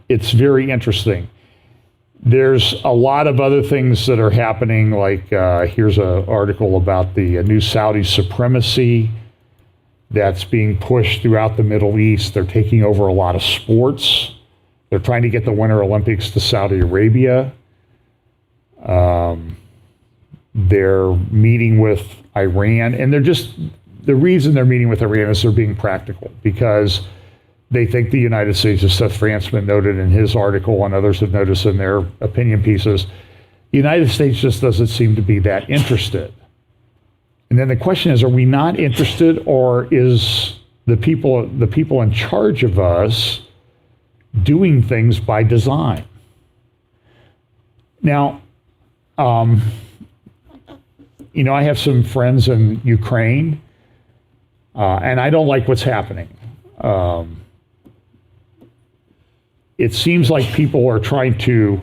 It's very interesting. There's a lot of other things that are happening, like here's an article about the new Saudi supremacy that's being pushed throughout the Middle East. They're taking over a lot of sports. They're trying to get the Winter Olympics to Saudi Arabia. They're meeting with Iran, and the reason they're meeting with Iran is they're being practical, because they think the United States, as Seth Frantzman noted in his article and others have noticed in their opinion pieces, the United States just doesn't seem to be that interested. And then the question is, are we not interested, or is the people in charge of us doing things by design? Now, I have some friends in Ukraine, and I don't like what's happening. It seems like people are trying to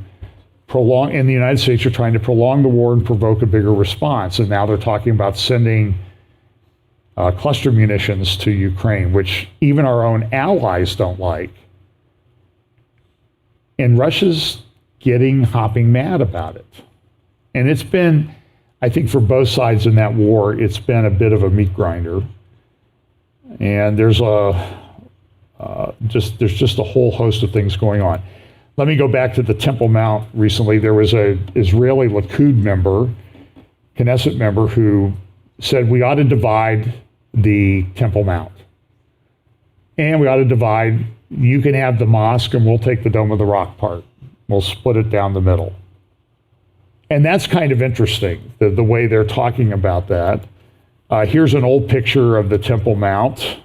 in the United States, are trying to prolong the war and provoke a bigger response. And now they're talking about sending cluster munitions to Ukraine, which even our own allies don't like. And Russia's hopping mad about it. And it's been, I think for both sides in that war, it's been a bit of a meat grinder. And there's just a whole host of things going on. Let me go back to the Temple Mount recently. There was an Israeli Likud member, Knesset member, who said we ought to divide the Temple Mount. And we ought to divide, you can have the mosque and we'll take the Dome of the Rock part. We'll split it down the middle. And that's kind of interesting, the way they're talking about that. Here's an old picture of the Temple Mount.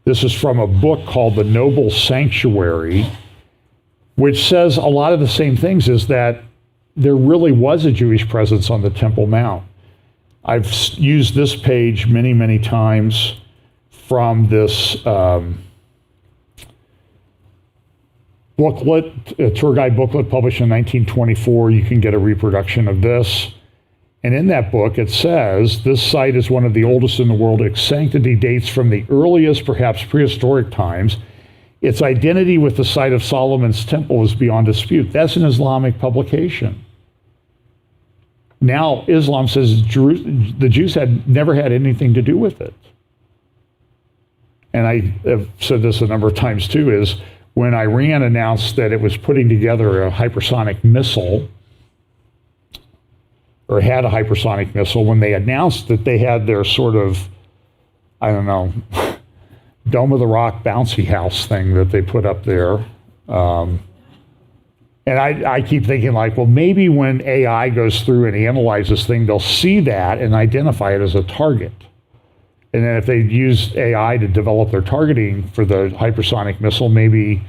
This is from a book called The Noble Sanctuary, which says a lot of the same things, is that there really was a Jewish presence on the Temple Mount. I've used this page many, many times from this booklet, a tour guide booklet published in 1924. You can get a reproduction of this. And in that book, it says, this site is one of the oldest in the world. Its sanctity dates from the earliest, perhaps prehistoric times. Its identity with the site of Solomon's temple is beyond dispute. That's an Islamic publication. Now, Islam says the Jews had never had anything to do with it. And I have said this a number of times too, is when Iran announced that it was putting together a hypersonic missile, or had a hypersonic missile, when they announced that they had their sort of, I don't know, Dome of the Rock bouncy house thing that they put up there. And I keep thinking like, well, maybe when AI goes through and analyzes this thing, they'll see that and identify it as a target. And then if they use AI to develop their targeting for the hypersonic missile, maybe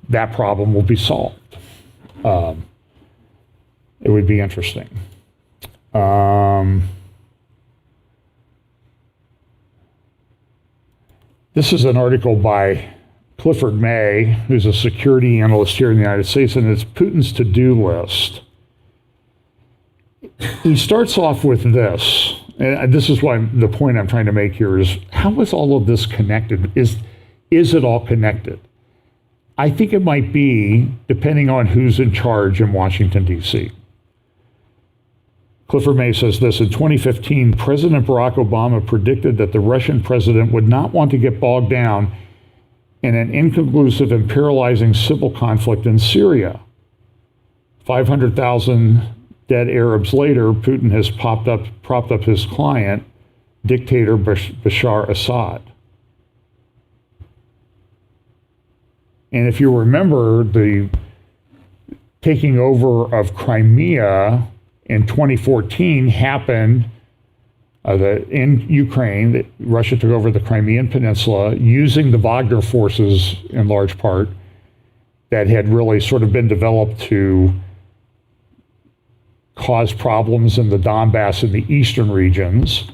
that problem will be solved. It would be interesting. This is an article by Clifford May, who's a security analyst here in the United States, and it's Putin's to-do list. He starts off with this, and this is why the point I'm trying to make here is, how is all of this connected? Is it all connected? I think it might be, depending on who's in charge in Washington, D.C. Clifford May says this: in 2015, President Barack Obama predicted that the Russian president would not want to get bogged down in an inconclusive and paralyzing civil conflict in Syria. 500,000 dead Arabs later, Putin has propped up his client, dictator Bashar Assad. And if you remember, the taking over of Crimea in 2014 happened in Ukraine, that Russia took over the Crimean Peninsula using the Wagner forces in large part that had really sort of been developed to cause problems in the Donbass and the eastern regions.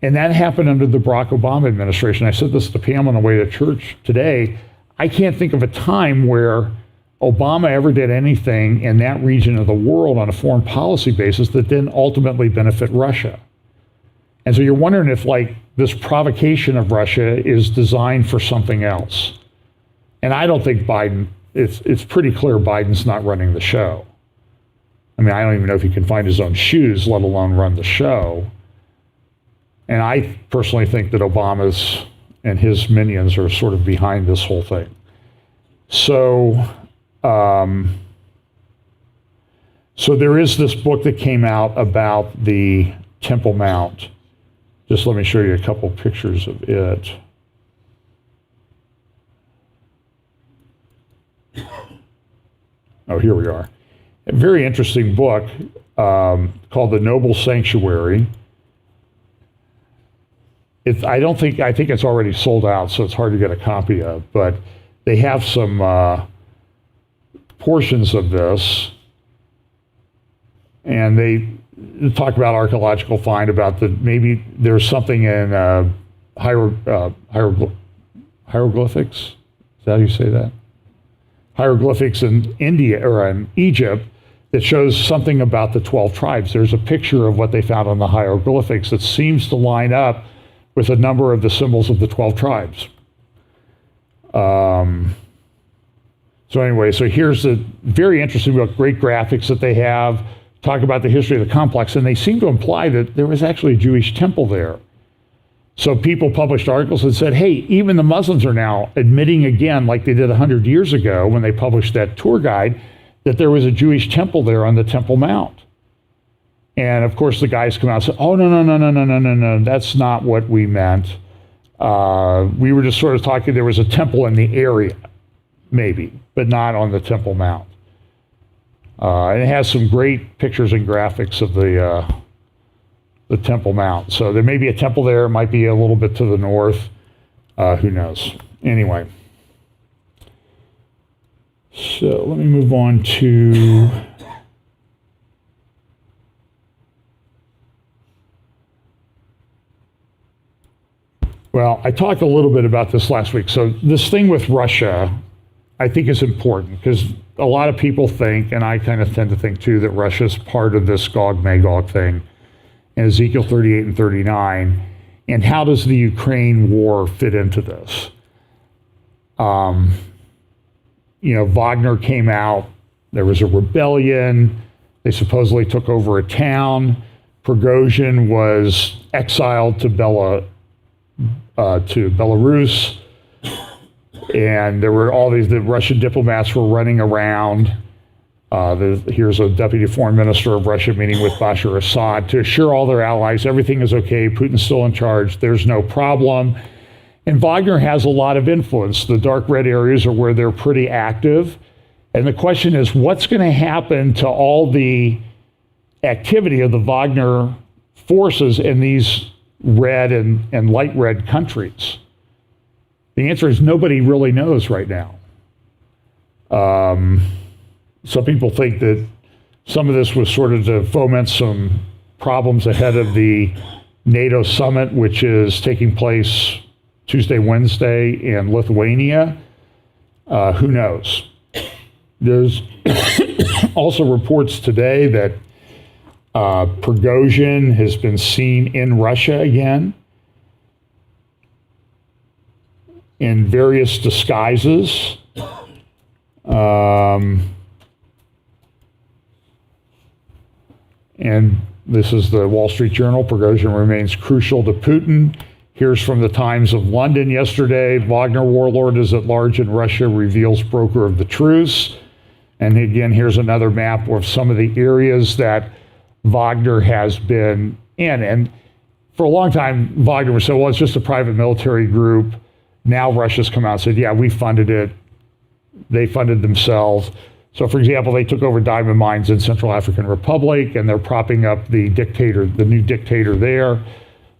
And that happened under the Barack Obama administration. I said this to Pam on the way to church today. I can't think of a time where Obama ever did anything in that region of the world on a foreign policy basis that didn't ultimately benefit Russia. And so you're wondering if like this provocation of Russia is designed for something else. And I don't think Biden, it's pretty clear Biden's not running the show. I mean, I don't even know if he can find his own shoes, let alone run the show. And I personally think that Obama's and his minions are sort of behind this whole thing. So, so there is this book that came out about the Temple Mount. Just let me show you a couple pictures of it. Oh, here we are. A very interesting book called The Noble Sanctuary. I think it's already sold out, so it's hard to get a copy of, but they have some portions of this, and they talk about archaeological find, about maybe there's something in hieroglyphics. Is that how you say that? Hieroglyphics in India or in Egypt that shows something about the 12 tribes. There's a picture of what they found on the hieroglyphics that seems to line up with a number of the symbols of the 12 tribes. So anyway, so here's a very interesting book, great graphics that they have, talk about the history of the complex, and they seem to imply that there was actually a Jewish temple there. So people published articles that said, hey, even the Muslims are now admitting again, like they did 100 years ago when they published that tour guide, that there was a Jewish temple there on the Temple Mount. And of course the guys come out and say, oh, no, that's not what we meant. We were just sort of talking, there was a temple in the area, maybe, but not on the Temple Mount. And it has some great pictures and graphics of the Temple Mount. So there may be a temple there, it might be a little bit to the north, who knows. Anyway, so let me move on to well, I talked a little bit about this last week. So this thing with Russia, I think is important because a lot of people think, and I kind of tend to think too, that Russia's part of this Gog-Magog thing in Ezekiel 38 and 39. And how does the Ukraine war fit into this? Wagner came out, there was a rebellion, they supposedly took over a town. Prigozhin was exiled to Belarus. And there were all the Russian diplomats were running around. Here's a deputy foreign minister of Russia meeting with Bashar Assad to assure all their allies everything is okay, Putin's still in charge, there's no problem. And Wagner has a lot of influence. The dark red areas are where they're pretty active. And the question is, what's going to happen to all the activity of the Wagner forces in these red and light red countries? The answer is nobody really knows right now. Some people think that some of this was sort of to foment some problems ahead of the NATO summit, which is taking place Tuesday, Wednesday in Lithuania. Who knows? There's also reports today that Prigozhin has been seen in Russia again in various disguises. And this is the Wall Street Journal. Prigozhin remains crucial to Putin. Here's from the Times of London yesterday. Wagner warlord is at large in Russia, reveals broker of the truce. And again, here's another map of some of the areas that Wagner has been in. And for a long time, Wagner was said, well, it's just a private military group. Now Russia's come out and said, yeah, we funded it. They funded themselves. So, for example, they took over diamond mines in Central African Republic, and they're propping up the new dictator there.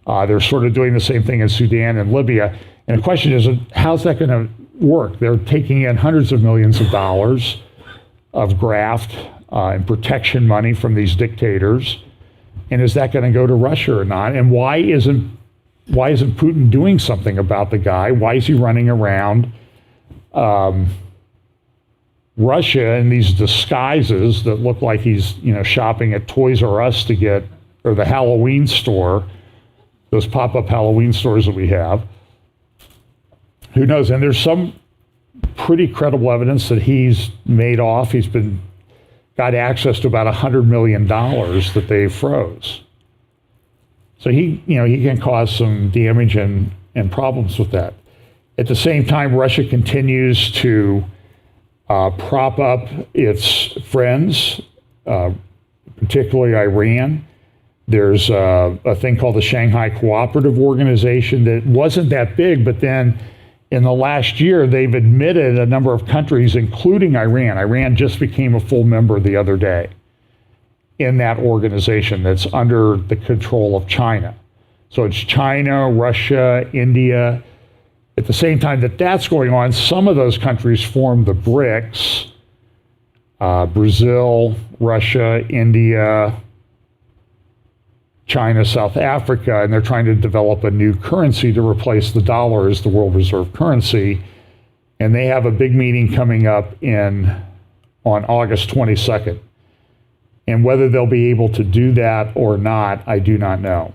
They're sort of doing the same thing in Sudan and Libya. And the question is, how's that going to work? They're taking in hundreds of millions of dollars of graft and protection money from these dictators. And is that going to go to Russia or not? And why isn't Putin doing something about the guy? Why is he running around Russia in these disguises that look like he's, shopping at Toys R Us or the Halloween store, those pop-up Halloween stores that we have? Who knows? And there's some pretty credible evidence that he's made off. He's got access to about $100 million that they froze. So he can cause some damage and problems with that. At the same time, Russia continues to prop up its friends, particularly Iran. There's a thing called the Shanghai Cooperative Organization that wasn't that big, but then in the last year, they've admitted a number of countries, including Iran. Iran just became a full member the other day in that organization that's under the control of China. So it's China, Russia, India. At the same time that that's going on, some of those countries form the BRICS, Brazil, Russia, India, China, South Africa, and they're trying to develop a new currency to replace the dollar as the world reserve currency. And they have a big meeting coming up on August 22nd. And whether they'll be able to do that or not, I do not know.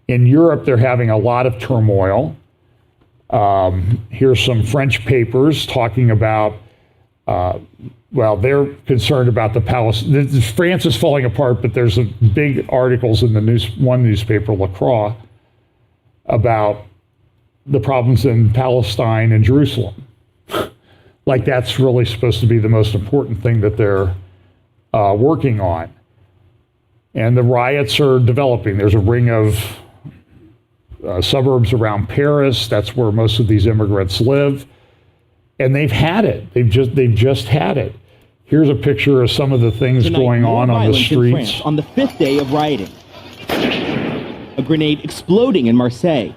In Europe, they're having a lot of turmoil. Here's some French papers talking about, they're concerned about the Palestine. France is falling apart, but there's big articles in one newspaper, La Croix, about the problems in Palestine and Jerusalem. Like that's really supposed to be the most important thing that they're working on. And the riots are developing. There's a ring of suburbs around Paris. That's where most of these immigrants live. And they've had it. They've just had it. Here's a picture of some of the things going on the streets. France on the fifth day of rioting. A grenade exploding in Marseille.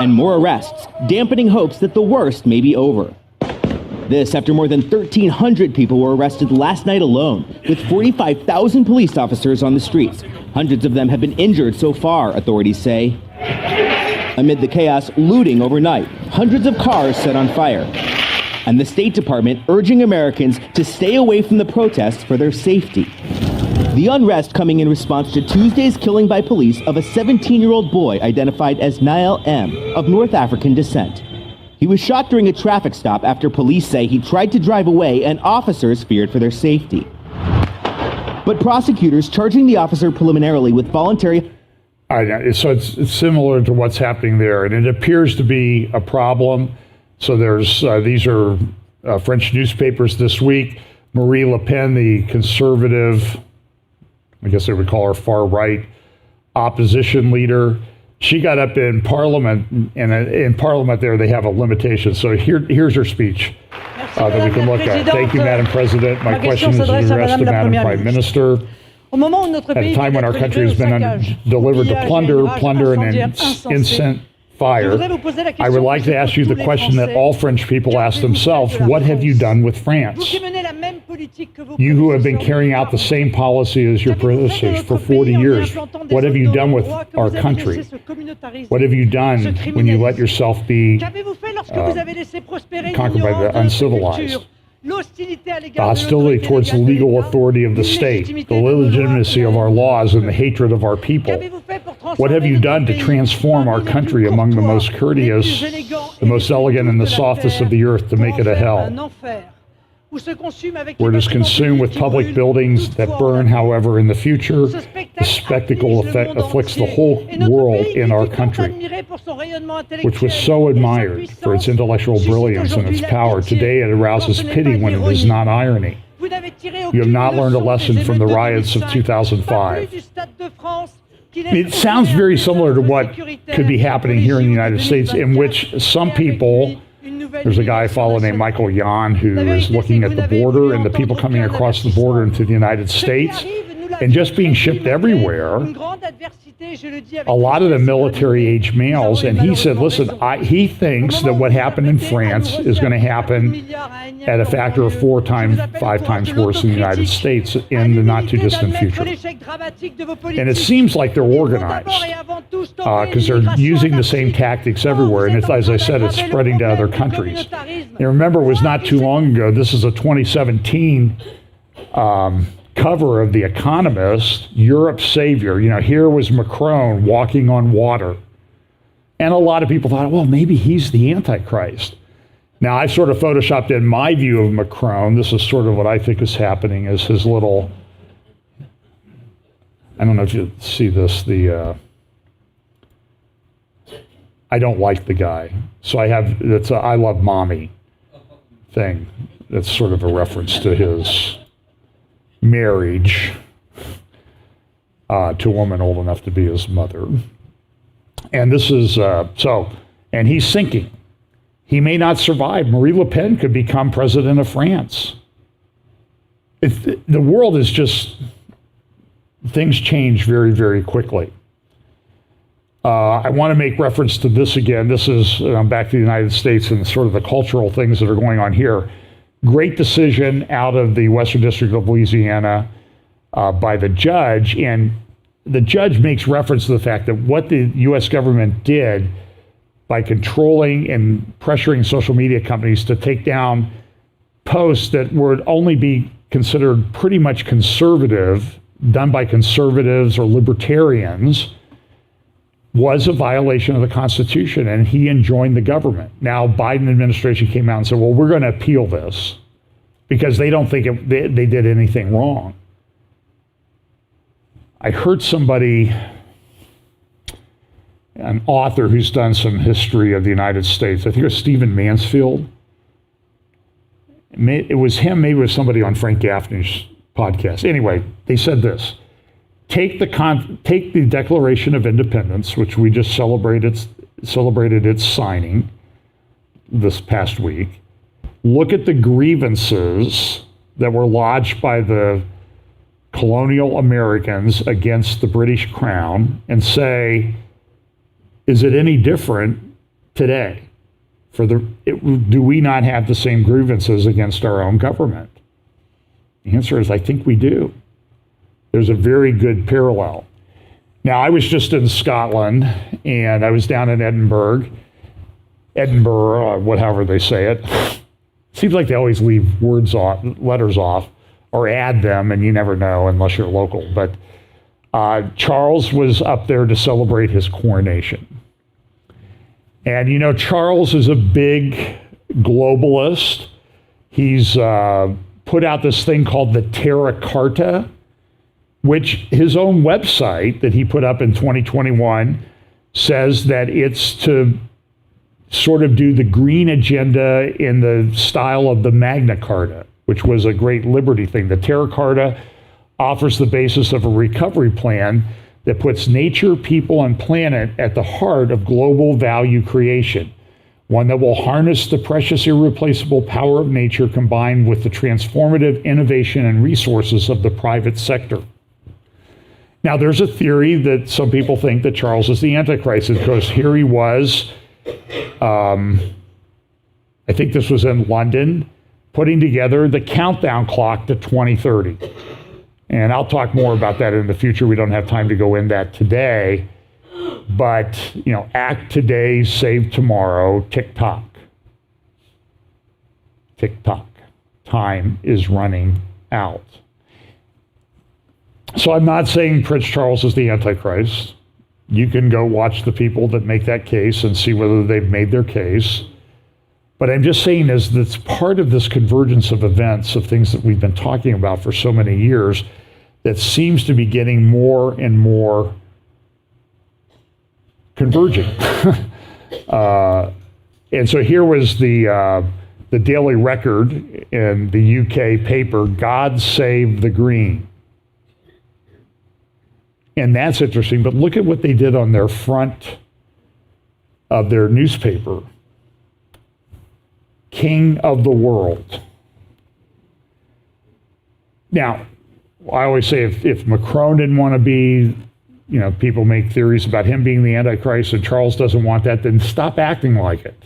And more arrests, dampening hopes that the worst may be over. This after more than 1,300 people were arrested last night alone, with 45,000 police officers on the streets. Hundreds of them have been injured so far, authorities say. Amid the chaos, looting overnight, hundreds of cars set on fire. And the State Department urging Americans to stay away from the protests for their safety. The unrest coming in response to Tuesday's killing by police of a 17-year-old boy identified as Niall M. of North African descent. He was shot during a traffic stop after police say he tried to drive away and officers feared for their safety. But prosecutors charging the officer preliminarily with voluntary... So it's similar to what's happening there, and it appears to be a problem. So there's these are French newspapers this week. Marie Le Pen, the conservative, I guess they would call her far right opposition leader, she got up in Parliament, and in Parliament there they have a limitation. So here's her speech that we can look at. Thank you, Madam President. My question is addressed to Madam Prime Minister. At a time when our country has been delivered to plunder, and instant fire, I would like to ask you the question that all French people ask themselves: what have you done with France? You who have been carrying out the same policy as your predecessors for 40 years, what have you done with our country? What have you done when you let yourself be conquered by the uncivilized? The hostility towards the legal authority of the state, the illegitimacy of our laws, and the hatred of our people. What have you done to transform our country among the most courteous, the most elegant, and the softest of the earth to make it a hell? Where it is consumed with public buildings that burn, however, in the future, the spectacle afflicts the whole world in our country, which was so admired for its intellectual brilliance and its power. Today it arouses pity when it is not irony. You have not learned a lesson from the riots of 2005. It sounds very similar to what could be happening here in the United States, in which some people... There's a guy I follow named Michael Yan who is looking at the border and the people coming across the border into the United States and just being shipped everywhere. A lot of them military-age males, and he said, listen, he thinks that what happened in France is going to happen at a factor of 4 times, 5 times worse in the United States in the not-too-distant future. And it seems like they're organized because they're using the same tactics everywhere, and as I said, it's spreading to other countries. And remember, it was not too long ago, this is a 2017 cover of The Economist, Europe's savior. You know, here was Macron walking on water. And a lot of people thought, well, maybe he's the Antichrist. Now, I sort of photoshopped in my view of Macron. This is sort of what I think is happening, is his little, I don't know if you see this, I don't like the guy. So I have, it's a I love mommy thing. That's sort of a reference to his marriage to a woman old enough to be his mother. And this is, and he's sinking. He may not survive. Marie Le Pen could become president of France. The world is just, things change very, very quickly. I want to make reference to this again. This is back to the United States and sort of the cultural things that are going on here. Great decision out of the Western District of Louisiana by the judge. And the judge makes reference to the fact that what the U.S. government did by controlling and pressuring social media companies to take down posts that would only be considered pretty much conservative, done by conservatives or libertarians, was a violation of the Constitution, and he enjoined the government. Now, Biden administration came out and said, well, we're going to appeal this because they don't think they did anything wrong. I heard somebody, an author who's done some history of the United States, I think it was Stephen Mansfield. It was him, maybe it was somebody on Frank Gaffney's podcast. Anyway, they said this. Take the Declaration of Independence, which we just celebrated its signing this past week. Look at the grievances that were lodged by the colonial Americans against the British Crown and say, is it any different today? Do we not have the same grievances against our own government? The answer is, I think we do. There's a very good parallel. Now, I was just in Scotland, and I was down in Edinburgh, whatever they say it. Seems like they always leave letters off, or add them, and you never know unless you're local. But Charles was up there to celebrate his coronation. And, you know, Charles is a big globalist. He's put out this thing called the Terra Carta, which his own website that he put up in 2021 says that it's to sort of do the green agenda in the style of the Magna Carta, which was a great liberty thing. The Terra Carta offers the basis of a recovery plan that puts nature, people, and planet at the heart of global value creation, one that will harness the precious, irreplaceable power of nature combined with the transformative innovation and resources of the private sector. Now, there's a theory that some people think that Charles is the Antichrist, because here he was, I think this was in London, putting together the countdown clock to 2030. And I'll talk more about that in the future. We don't have time to go in that today. But, act today, save tomorrow, tick-tock. Tick-tock. Time is running out. So I'm not saying Prince Charles is the Antichrist. You can go watch the people that make that case and see whether they've made their case. But I'm just saying is that's part of this convergence of events, of things that we've been talking about for so many years, that seems to be getting more and more converging. And so here was the Daily Record in the UK paper, God Save the Green. And that's interesting, but look at what they did on their front of their newspaper. King of the world. Now, I always say if Macron didn't want to be, people make theories about him being the Antichrist and Charles doesn't want that, then stop acting like it.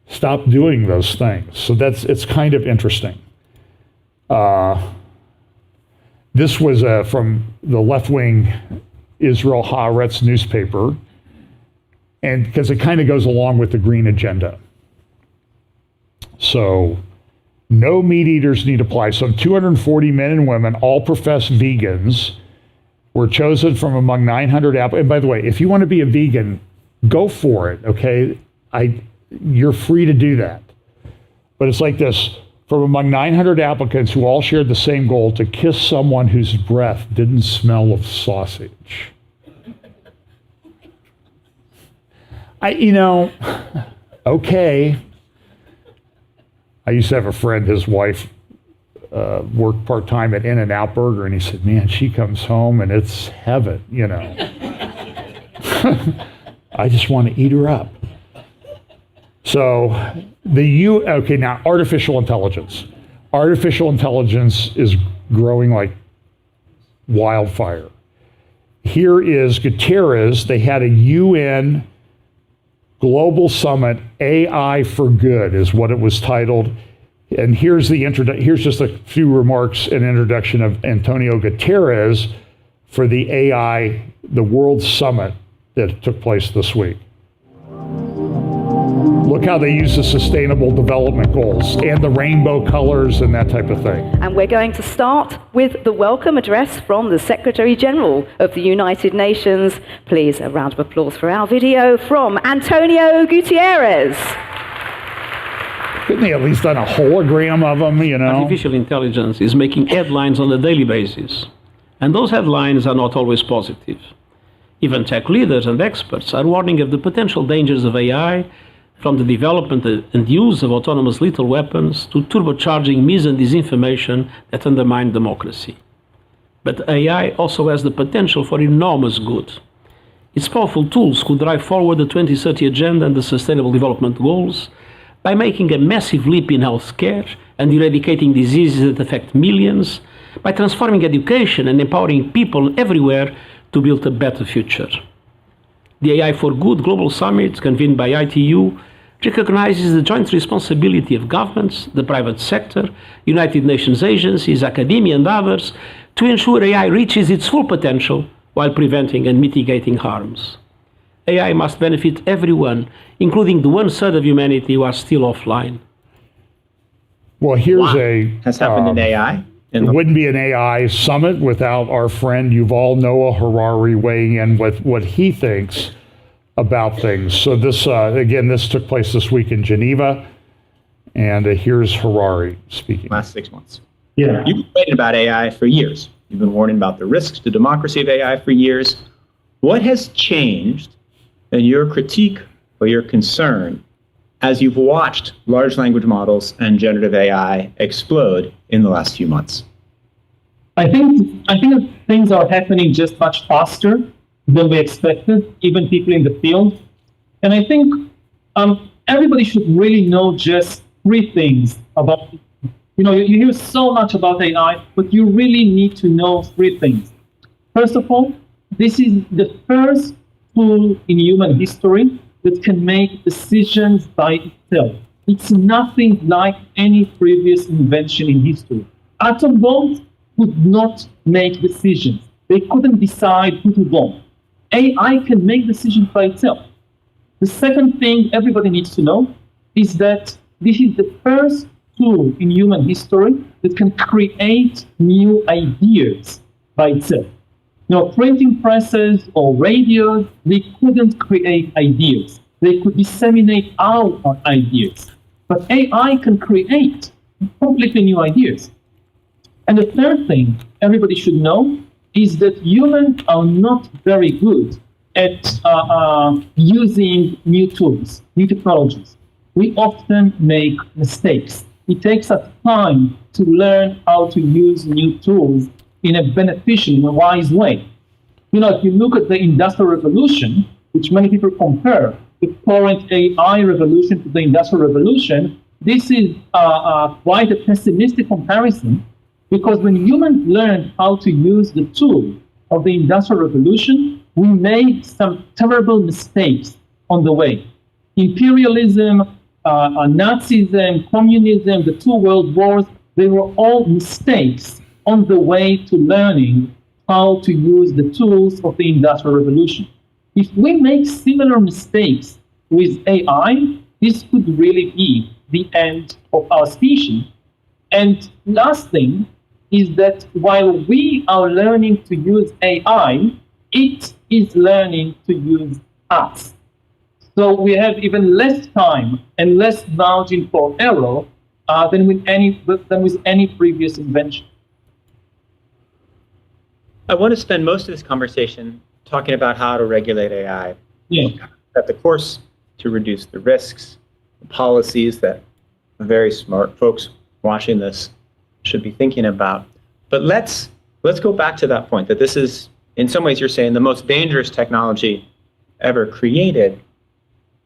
Stop doing those things. So it's kind of interesting. This was from the left-wing Israel Haaretz newspaper, and because it kind of goes along with the green agenda. So, no meat eaters need apply. Some 240 men and women, all professed vegans, were chosen from among 900 applicants. And by the way, if you want to be a vegan, go for it, okay? You're free to do that. But it's like this. From among 900 applicants who all shared the same goal, to kiss someone whose breath didn't smell of sausage. Okay. I used to have a friend, his wife worked part-time at In-N-Out Burger, and he said, man, she comes home and it's heaven, I just want to eat her up. So now artificial intelligence. Artificial intelligence is growing like wildfire. Here is Guterres. They had a UN Global Summit, AI for Good is what it was titled. And here's just a few remarks and introduction of Antonio Guterres for the AI, the World Summit that took place this week. Look how they use the Sustainable Development Goals and the rainbow colors and that type of thing. And we're going to start with the welcome address from the Secretary General of the United Nations. Please, a round of applause for our video from Antonio Guterres. Couldn't they at least done a hologram of him, Artificial intelligence is making headlines on a daily basis. And those headlines are not always positive. Even tech leaders and experts are warning of the potential dangers of AI, from the development and use of autonomous lethal weapons to turbocharging mis and disinformation that undermine democracy. But AI also has the potential for enormous good. Its powerful tools could drive forward the 2030 Agenda and the Sustainable Development Goals by making a massive leap in healthcare and eradicating diseases that affect millions, by transforming education and empowering people everywhere to build a better future. The AI for Good Global Summit, convened by ITU, recognizes the joint responsibility of governments, the private sector, United Nations agencies, academia, and others to ensure AI reaches its full potential while preventing and mitigating harms. AI must benefit everyone, including the 1/3 of humanity who are still offline. Well, here's has happened in AI. It wouldn't be an AI summit without our friend Yuval Noah Harari weighing in with what he thinks about things. So this, again, this took place this week in Geneva, and here's Harari speaking. Last 6 months. Yeah. You've been writing about AI for years. You've been warning about the risks to democracy of AI for years. What has changed in your critique but your concern as you've watched large language models and generative AI explode in the last few months? I think that things are happening just much faster than we expected, even people in the field. And I think everybody should really know just three things about, you hear so much about AI, but you really need to know three things. First of all, this is the first tool in human history that can make decisions by itself. It's nothing like any previous invention in history. Atom bombs could not make decisions. They couldn't decide who to bomb. AI can make decisions by itself. The second thing everybody needs to know is that this is the first tool in human history that can create new ideas by itself. Printing presses or radios, they couldn't create ideas. They could disseminate our ideas. But AI can create completely new ideas. And the third thing everybody should know is that humans are not very good at using new tools, new technologies. We often make mistakes. It takes us time to learn how to use new tools in a beneficial, in a wise way. If you look at the Industrial Revolution, which many people compare the current AI revolution to the Industrial Revolution, this is quite a pessimistic comparison, because when humans learned how to use the tool of the Industrial Revolution, we made some terrible mistakes on the way. Imperialism, Nazism, communism, the two world wars, they were all mistakes on the way to learning how to use the tools of the Industrial Revolution. If we make similar mistakes with AI, this could really be the end of our species. And last thing is that while we are learning to use AI, it is learning to use us. So we have even less time and less margin for error than with any previous invention. I want to spend most of this conversation talking about how to regulate AI. Yeah. Set the course to reduce the risks, the policies that very smart folks watching this should be thinking about. But let's go back to that point, that this is, in some ways you're saying, the most dangerous technology ever created.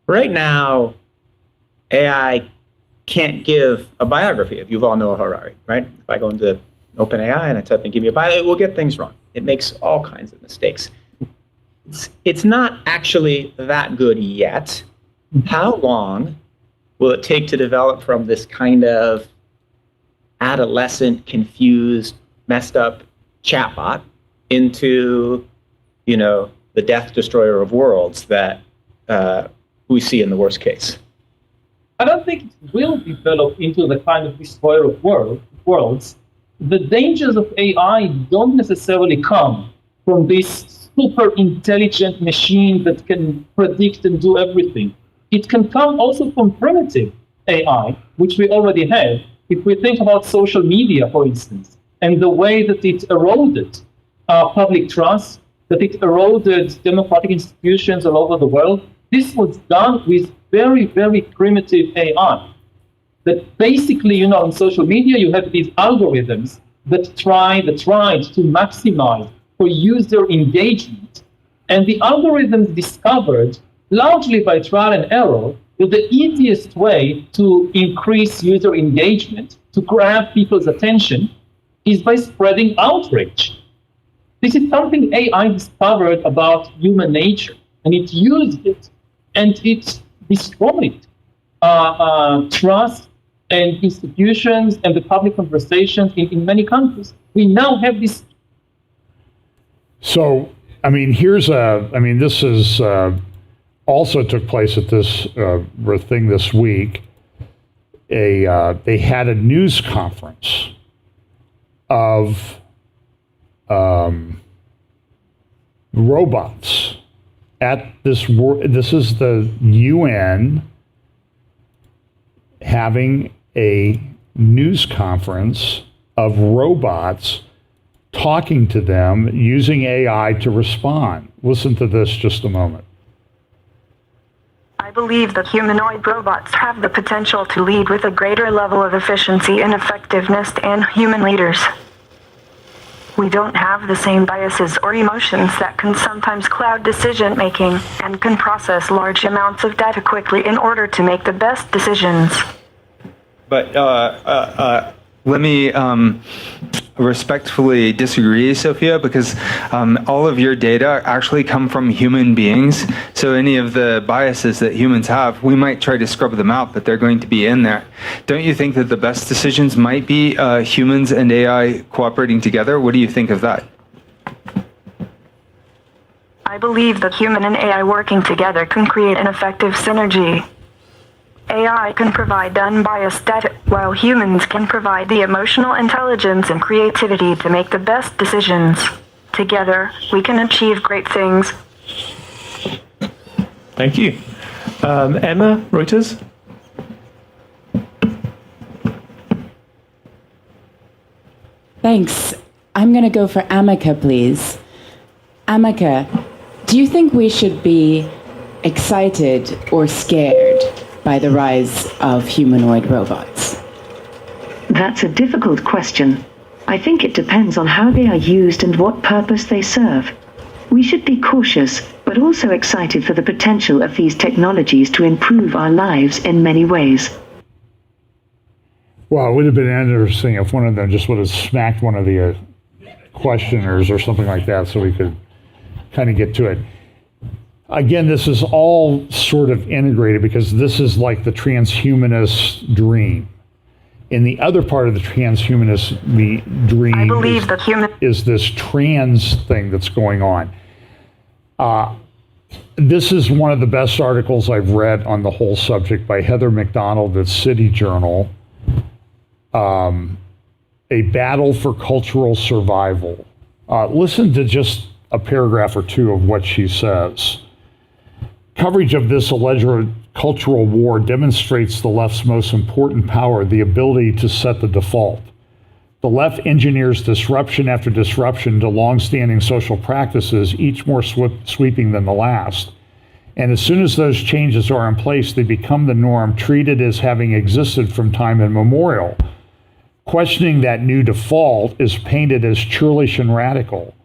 Right now, AI can't give a biography of Yuval Noah Harari, right? If I go into OpenAI and I type in give me a biography, it will get things wrong. It makes all kinds of mistakes. It's not actually that good yet. How long will it take to develop from this kind of adolescent, confused, messed up chatbot into, the death destroyer of worlds that we see in the worst case? I don't think it will develop into the kind of destroyer of worlds. The dangers of AI don't necessarily come from this super intelligent machine that can predict and do everything. It can come also from primitive AI, which we already have. If we think about social media, for instance, and the way that it eroded public trust, that it eroded democratic institutions all over the world, this was done with very, very primitive AI. That basically, in social media, you have these algorithms that tried to maximize for user engagement. And the algorithms discovered, largely by trial and error, that the easiest way to increase user engagement, to grab people's attention, is by spreading outrage. This is something AI discovered about human nature, and it used it, and it destroyed trust and institutions and the public conversations in many countries. We now have this. So, this is also took place at this thing this week. They had a news conference of robots at this. This is the UN having a news conference of robots talking to them using AI to respond. Listen to this just a moment. I I believe that humanoid robots have the potential to lead with a greater level of efficiency and effectiveness than human leaders. We don't have the same biases or emotions that can sometimes cloud decision-making and can process large amounts of data quickly in order to make the best decisions. But let me respectfully disagree, Sophia, because all of your data actually come from human beings. So any of the biases that humans have, we might try to scrub them out, but they're going to be in there. Don't you think that the best decisions might be humans and AI cooperating together? What do you think of that? I believe that human and AI working together can create an effective synergy. AI can provide unbiased data, while humans can provide the emotional intelligence and creativity to make the best decisions. Together, we can achieve great things. Thank you. Emma, Reuters? Thanks. I'm going to go for Amika, please. Amika, do you think we should be excited or scared by the rise of humanoid robots? That's a difficult question. I think it depends on how they are used and what purpose they serve. We should be cautious, but also excited for the potential of these technologies to improve our lives in many ways. Well, it would have been interesting if one of them just would have smacked one of the questioners or something like that so we could kind of get to it. Again, this is all sort of integrated because this is like the transhumanist dream. And the other part of the transhumanist dream I believe that is this trans thing that's going on. This is one of the best articles I've read on the whole subject by Heather McDonald at City Journal. A battle for cultural survival. Listen to just a paragraph or two of what she says. Coverage of this alleged cultural war demonstrates the left's most important power, the ability to set the default. The left engineers disruption after disruption to long-standing social practices, each more sweeping than the last. And as soon as those changes are in place, they become the norm, treated as having existed from time immemorial. Questioning that new default is painted as churlish and radical.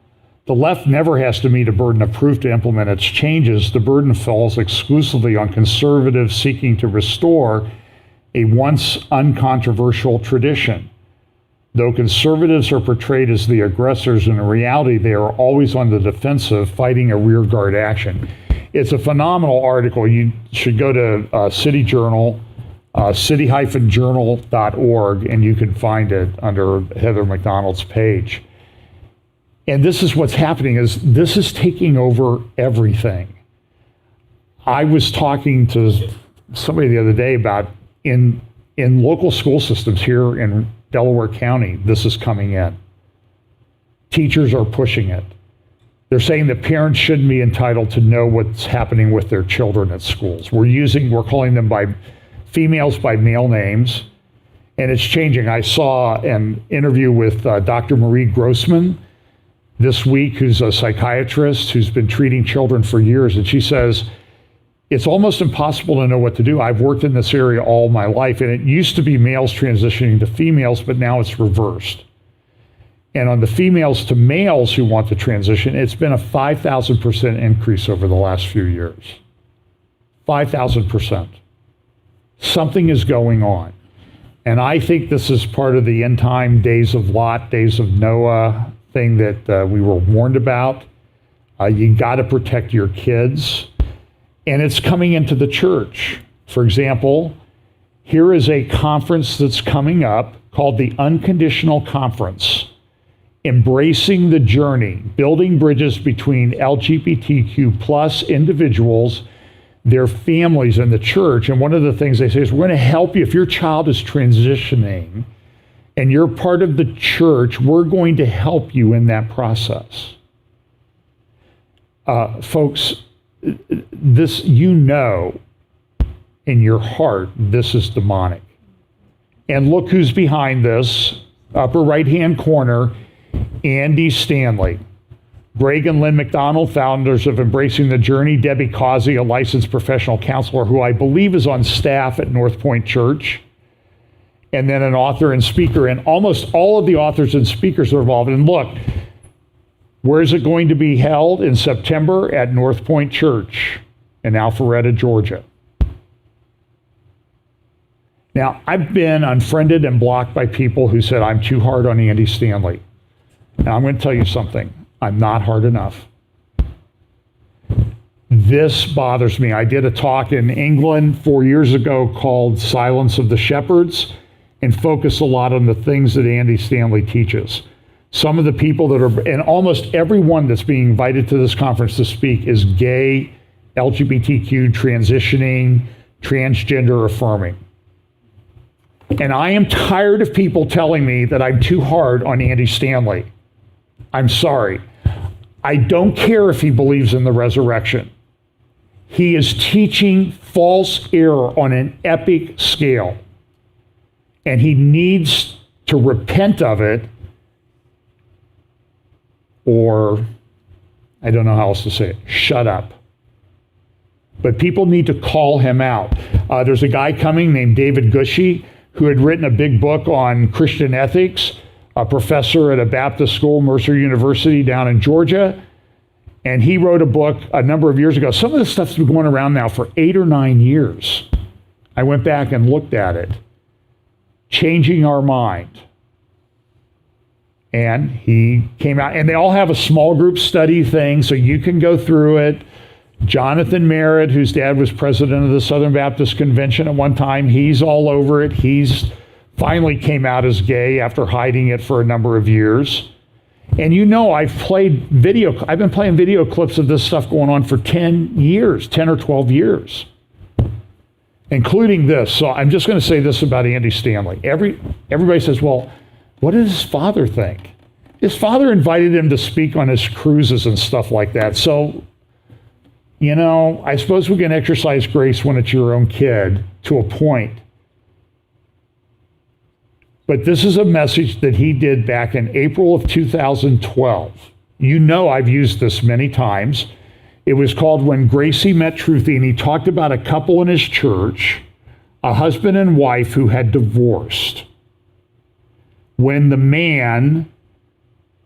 The left never has to meet a burden of proof to implement its changes. The burden falls exclusively on conservatives seeking to restore a once uncontroversial tradition. Though conservatives are portrayed as the aggressors, in reality they are always on the defensive, fighting a rearguard action. It's a phenomenal article. You should go to City Journal, city-journal.org, and you can find it under Heather McDonald's page. And this is what's happening, is this is taking over everything. I was talking to somebody the other day about in local school systems here in Delaware County, this is coming in. Teachers are pushing it. They're saying that parents shouldn't be entitled to know what's happening with their children at schools. We're calling them by females by male names, and it's changing. I saw an interview with Dr. Marie Grossman this week, who's a psychiatrist who's been treating children for years, and she says, it's almost impossible to know what to do. I've worked in this area all my life, and it used to be males transitioning to females, but now it's reversed. And on the females to males who want to transition, it's been a 5,000% increase over the last few years. 5,000%. Something is going on. And I think this is part of the end time days of Lot, days of Noah thing that we were warned about. You got to protect your kids. And it's coming into the church. For example, here is a conference that's coming up called the Unconditional Conference, Embracing the Journey, Building Bridges Between LGBTQ plus individuals, their families, and the church. And one of the things they say is, we're going to help you if your child is transitioning and you're part of the church, we're going to help you in that process. Folks, this, you know, in your heart, this is demonic. And look who's behind this, upper right-hand corner, Andy Stanley, Greg and Lynn McDonald, founders of Embracing the Journey. Debbie Causey, a licensed professional counselor who I believe is on staff at North Point Church. And then an author and speaker. And almost all of the authors and speakers are involved. And look, where is it going to be held? In September at North Point Church in Alpharetta, Georgia. Now, I've been unfriended and blocked by people who said I'm too hard on Andy Stanley. Now, I'm going to tell you something. I'm not hard enough. This bothers me. I did a talk in England 4 years ago called Silence of the Shepherds and focus a lot on the things that Andy Stanley teaches. Some of the people that are, and almost everyone that's being invited to this conference to speak is gay, LGBTQ, transitioning, transgender affirming. And I am tired of people telling me that I'm too hard on Andy Stanley. I'm sorry. I don't care if he believes in the resurrection. He is teaching false error on an epic scale. And he needs to repent of it, or I don't know how else to say it, shut up. But people need to call him out. There's a guy coming named David Gushee who had written a big book on Christian ethics, a professor at a Baptist school, Mercer University down in Georgia. And he wrote a book a number of years ago. Some of this stuff's been going around now for 8 or 9 years. I went back and looked at it. Changing Our Mind. And he came out, and they all have a small group study thing, so you can go through it. Jonathan Merritt, whose dad was president of the Southern Baptist Convention at one time, he's all over it. He's finally came out as gay after hiding it for a number of years. And you know, I've been playing video clips of this stuff going on for 10 years, 10 or 12 years, including this. So I'm just going to say this about Andy Stanley. Everybody says, well, what does his father think? His father invited him to speak on his cruises and stuff like that. So, you know, I suppose we can exercise grace when it's your own kid to a point. But this is a message that he did back in April of 2012. You know, I've used this many times. It was called When Gracie Met Truthy, and he talked about a couple in his church, a husband and wife who had divorced. When the man,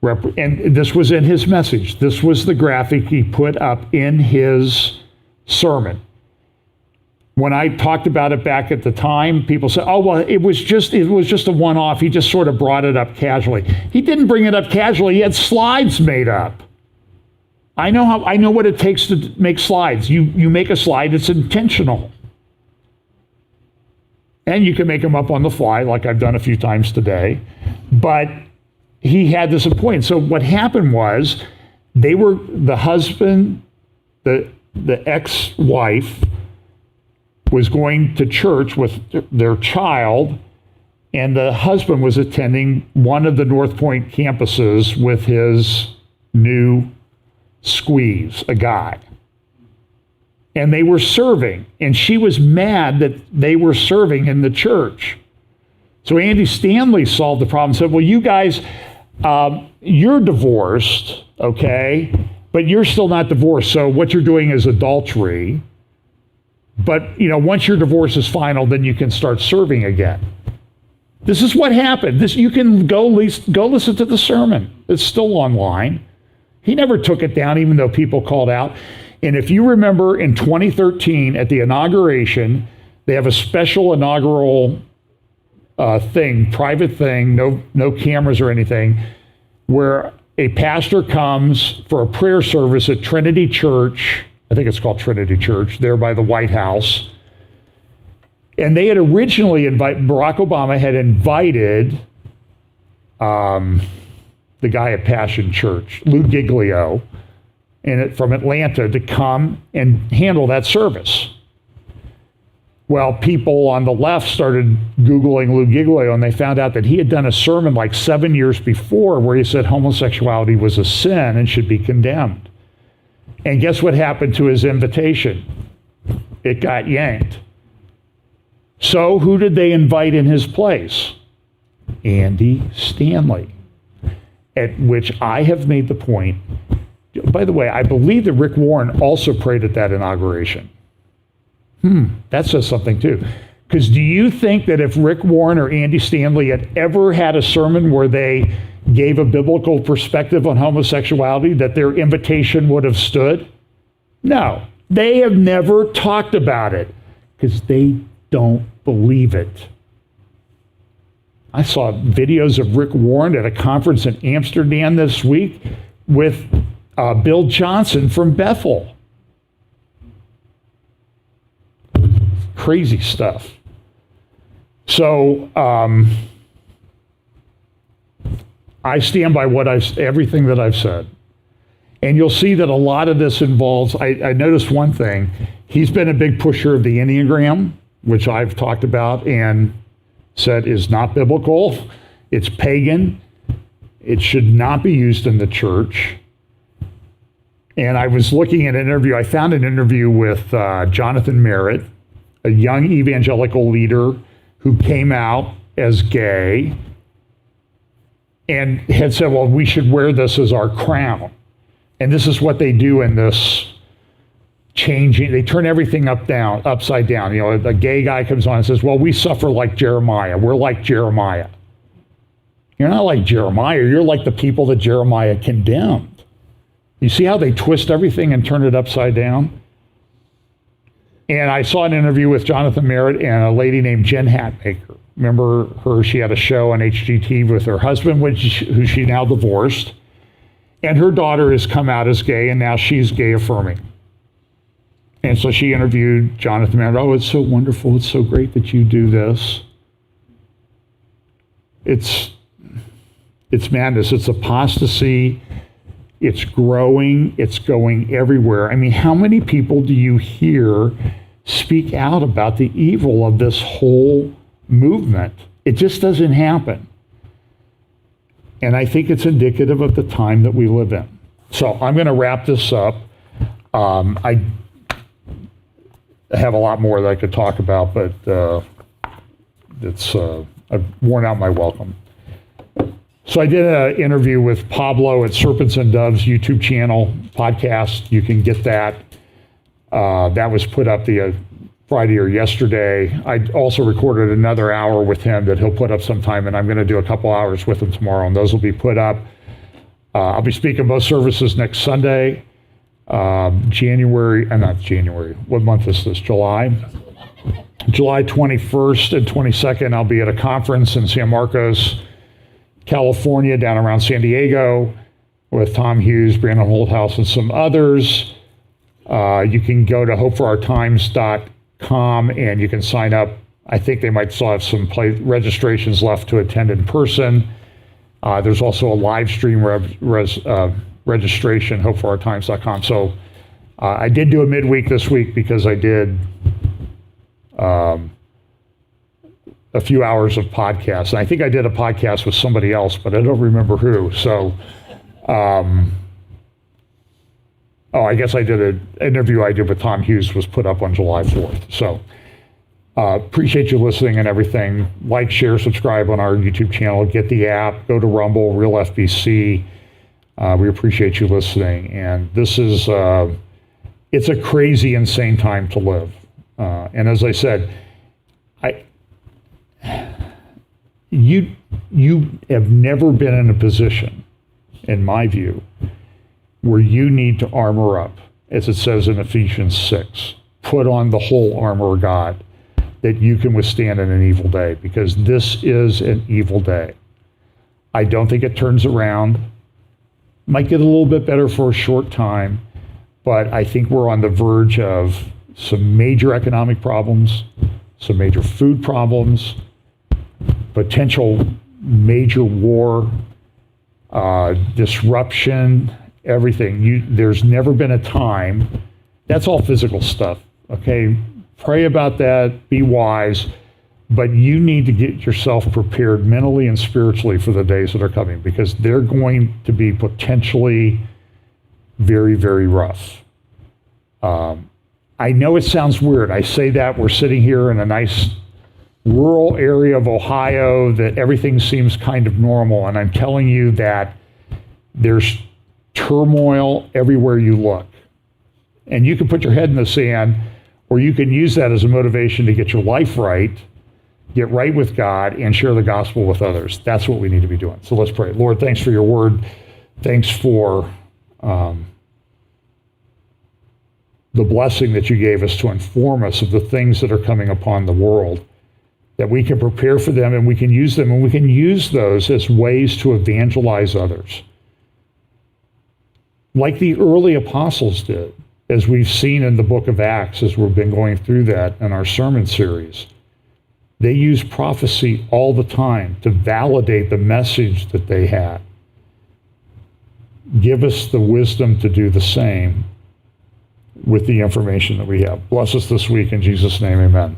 and this was in his message, this was the graphic he put up in his sermon. When I talked about it back at the time, people said, oh, well, it was just a one-off. He just sort of brought it up casually. He didn't bring it up casually. He had slides made up. I know what it takes to make slides. You make a slide, it's intentional. And you can make them up on the fly, like I've done a few times today. But he had this point. So what happened was, the husband, the ex-wife, was going to church with their child, and the husband was attending one of the North Point campuses with his new squeeze, a guy. And they were serving, and she was mad that they were serving in the church. So Andy Stanley solved the problem and said, well, you guys, you're divorced, okay, but you're still not divorced, so what you're doing is adultery. But, you know, once your divorce is final, then you can start serving again. This is what happened. You can go listen to the sermon. It's still online. He never took it down, even though people called out. And if you remember in 2013 at the inauguration, they have a special inaugural thing, private thing, no cameras or anything, where a pastor comes for a prayer service at Trinity Church. I think it's called Trinity Church, there by the White House. And they had originally Barack Obama had invited the guy at Passion Church, Lou Giglio, from Atlanta, to come and handle that service. Well, people on the left started Googling Lou Giglio, and they found out that he had done a sermon like 7 years before where he said homosexuality was a sin and should be condemned. And guess what happened to his invitation? It got yanked. So who did they invite in his place? Andy Stanley. At which I have made the point, By the way, I believe that Rick Warren also prayed at that inauguration. That says something too. Because do you think that if Rick Warren or Andy Stanley had ever had a sermon where they gave a biblical perspective on homosexuality, that their invitation would have stood? No, they have never talked about it because they don't believe it. I saw videos of Rick Warren at a conference in Amsterdam this week with Bill Johnson from Bethel. Crazy stuff. So I stand by everything that I've said. And you'll see that a lot of this involves, I noticed one thing. He's been a big pusher of the Enneagram, which I've talked about and said is not biblical. It's pagan. It should not be used in the church. And I was looking at an interview. I found an interview with Jonathan Merritt, a young evangelical leader who came out as gay and had said, well, we should wear this as our crown. And this is what they do in this changing. They turn everything upside down. You know, a gay guy comes on and says, well, we suffer like Jeremiah. We're like Jeremiah. You're not like Jeremiah. You're like the people that Jeremiah condemned. You see how they twist everything and turn it upside down? And I saw an interview with Jonathan Merritt and a lady named Jen Hatmaker. Remember her? She had a show on HGTV with her husband, who she now divorced. And her daughter has come out as gay, and now she's gay affirming. And so she interviewed Jonathan Merritt. Oh, it's so wonderful. It's so great that you do this. It's madness. It's apostasy. It's growing. It's going everywhere. I mean, how many people do you hear speak out about the evil of this whole movement? It just doesn't happen. And I think it's indicative of the time that we live in. So I'm going to wrap this up. I have a lot more that I could talk about, but I've worn out my welcome. So I did an interview with Pablo at Serpents and Doves YouTube channel podcast. You can get that. That was put up the Friday or yesterday. I also recorded another hour with him that he'll put up sometime, and I'm going to do a couple hours with him tomorrow, and those will be put up. I'll be speaking both services next Sunday, not January. What month is this? July 21st and 22nd. I'll be at a conference in San Marcos, California, down around San Diego, with Tom Hughes, Brandon Holthouse, and some others. You can go to hopeforourtimes.com and you can sign up. I think they might still have some registrations left to attend in person. There's also a live stream registration, hopeforourtimes.com. So I did do a midweek this week because I did a few hours of podcasts. And I think I did a podcast with somebody else, but I don't remember who. So, I guess I did an interview I did with Tom Hughes was put up on July 4th. So appreciate you listening and everything. Like, share, subscribe on our YouTube channel. Get the app. Go to Rumble, Real FBC. We appreciate you listening. And this is, it's a crazy, insane time to live. And as I said, you have never been in a position, in my view, where you need to armor up, as it says in Ephesians 6. Put on the whole armor of God that you can withstand in an evil day, because this is an evil day. I don't think it turns around. Might get a little bit better for a short time, but I think we're on the verge of some major economic problems, some major food problems, potential major war, disruption, everything. There's never been a time. That's all physical stuff, okay? Pray about that, be wise, but you need to get yourself prepared mentally and spiritually for the days that are coming, because they're going to be potentially very, very rough. I know it sounds weird. I say that we're sitting here in a nice rural area of Ohio that everything seems kind of normal, and I'm telling you that there's turmoil everywhere you look. And you can put your head in the sand, or you can use that as a motivation to get your life right, get right with God, and share the gospel with others. That's what we need to be doing. So let's pray. Lord, thanks for your word. Thanks for the blessing that you gave us to inform us of the things that are coming upon the world, that we can prepare for them and we can use them, and we can use those as ways to evangelize others. Like the early apostles did, as we've seen in the book of Acts, as we've been going through that in our sermon series. They used prophecy all the time to validate the message that they had. Give us the wisdom to do the same with the information that we have. Bless us this week in Jesus' name, amen.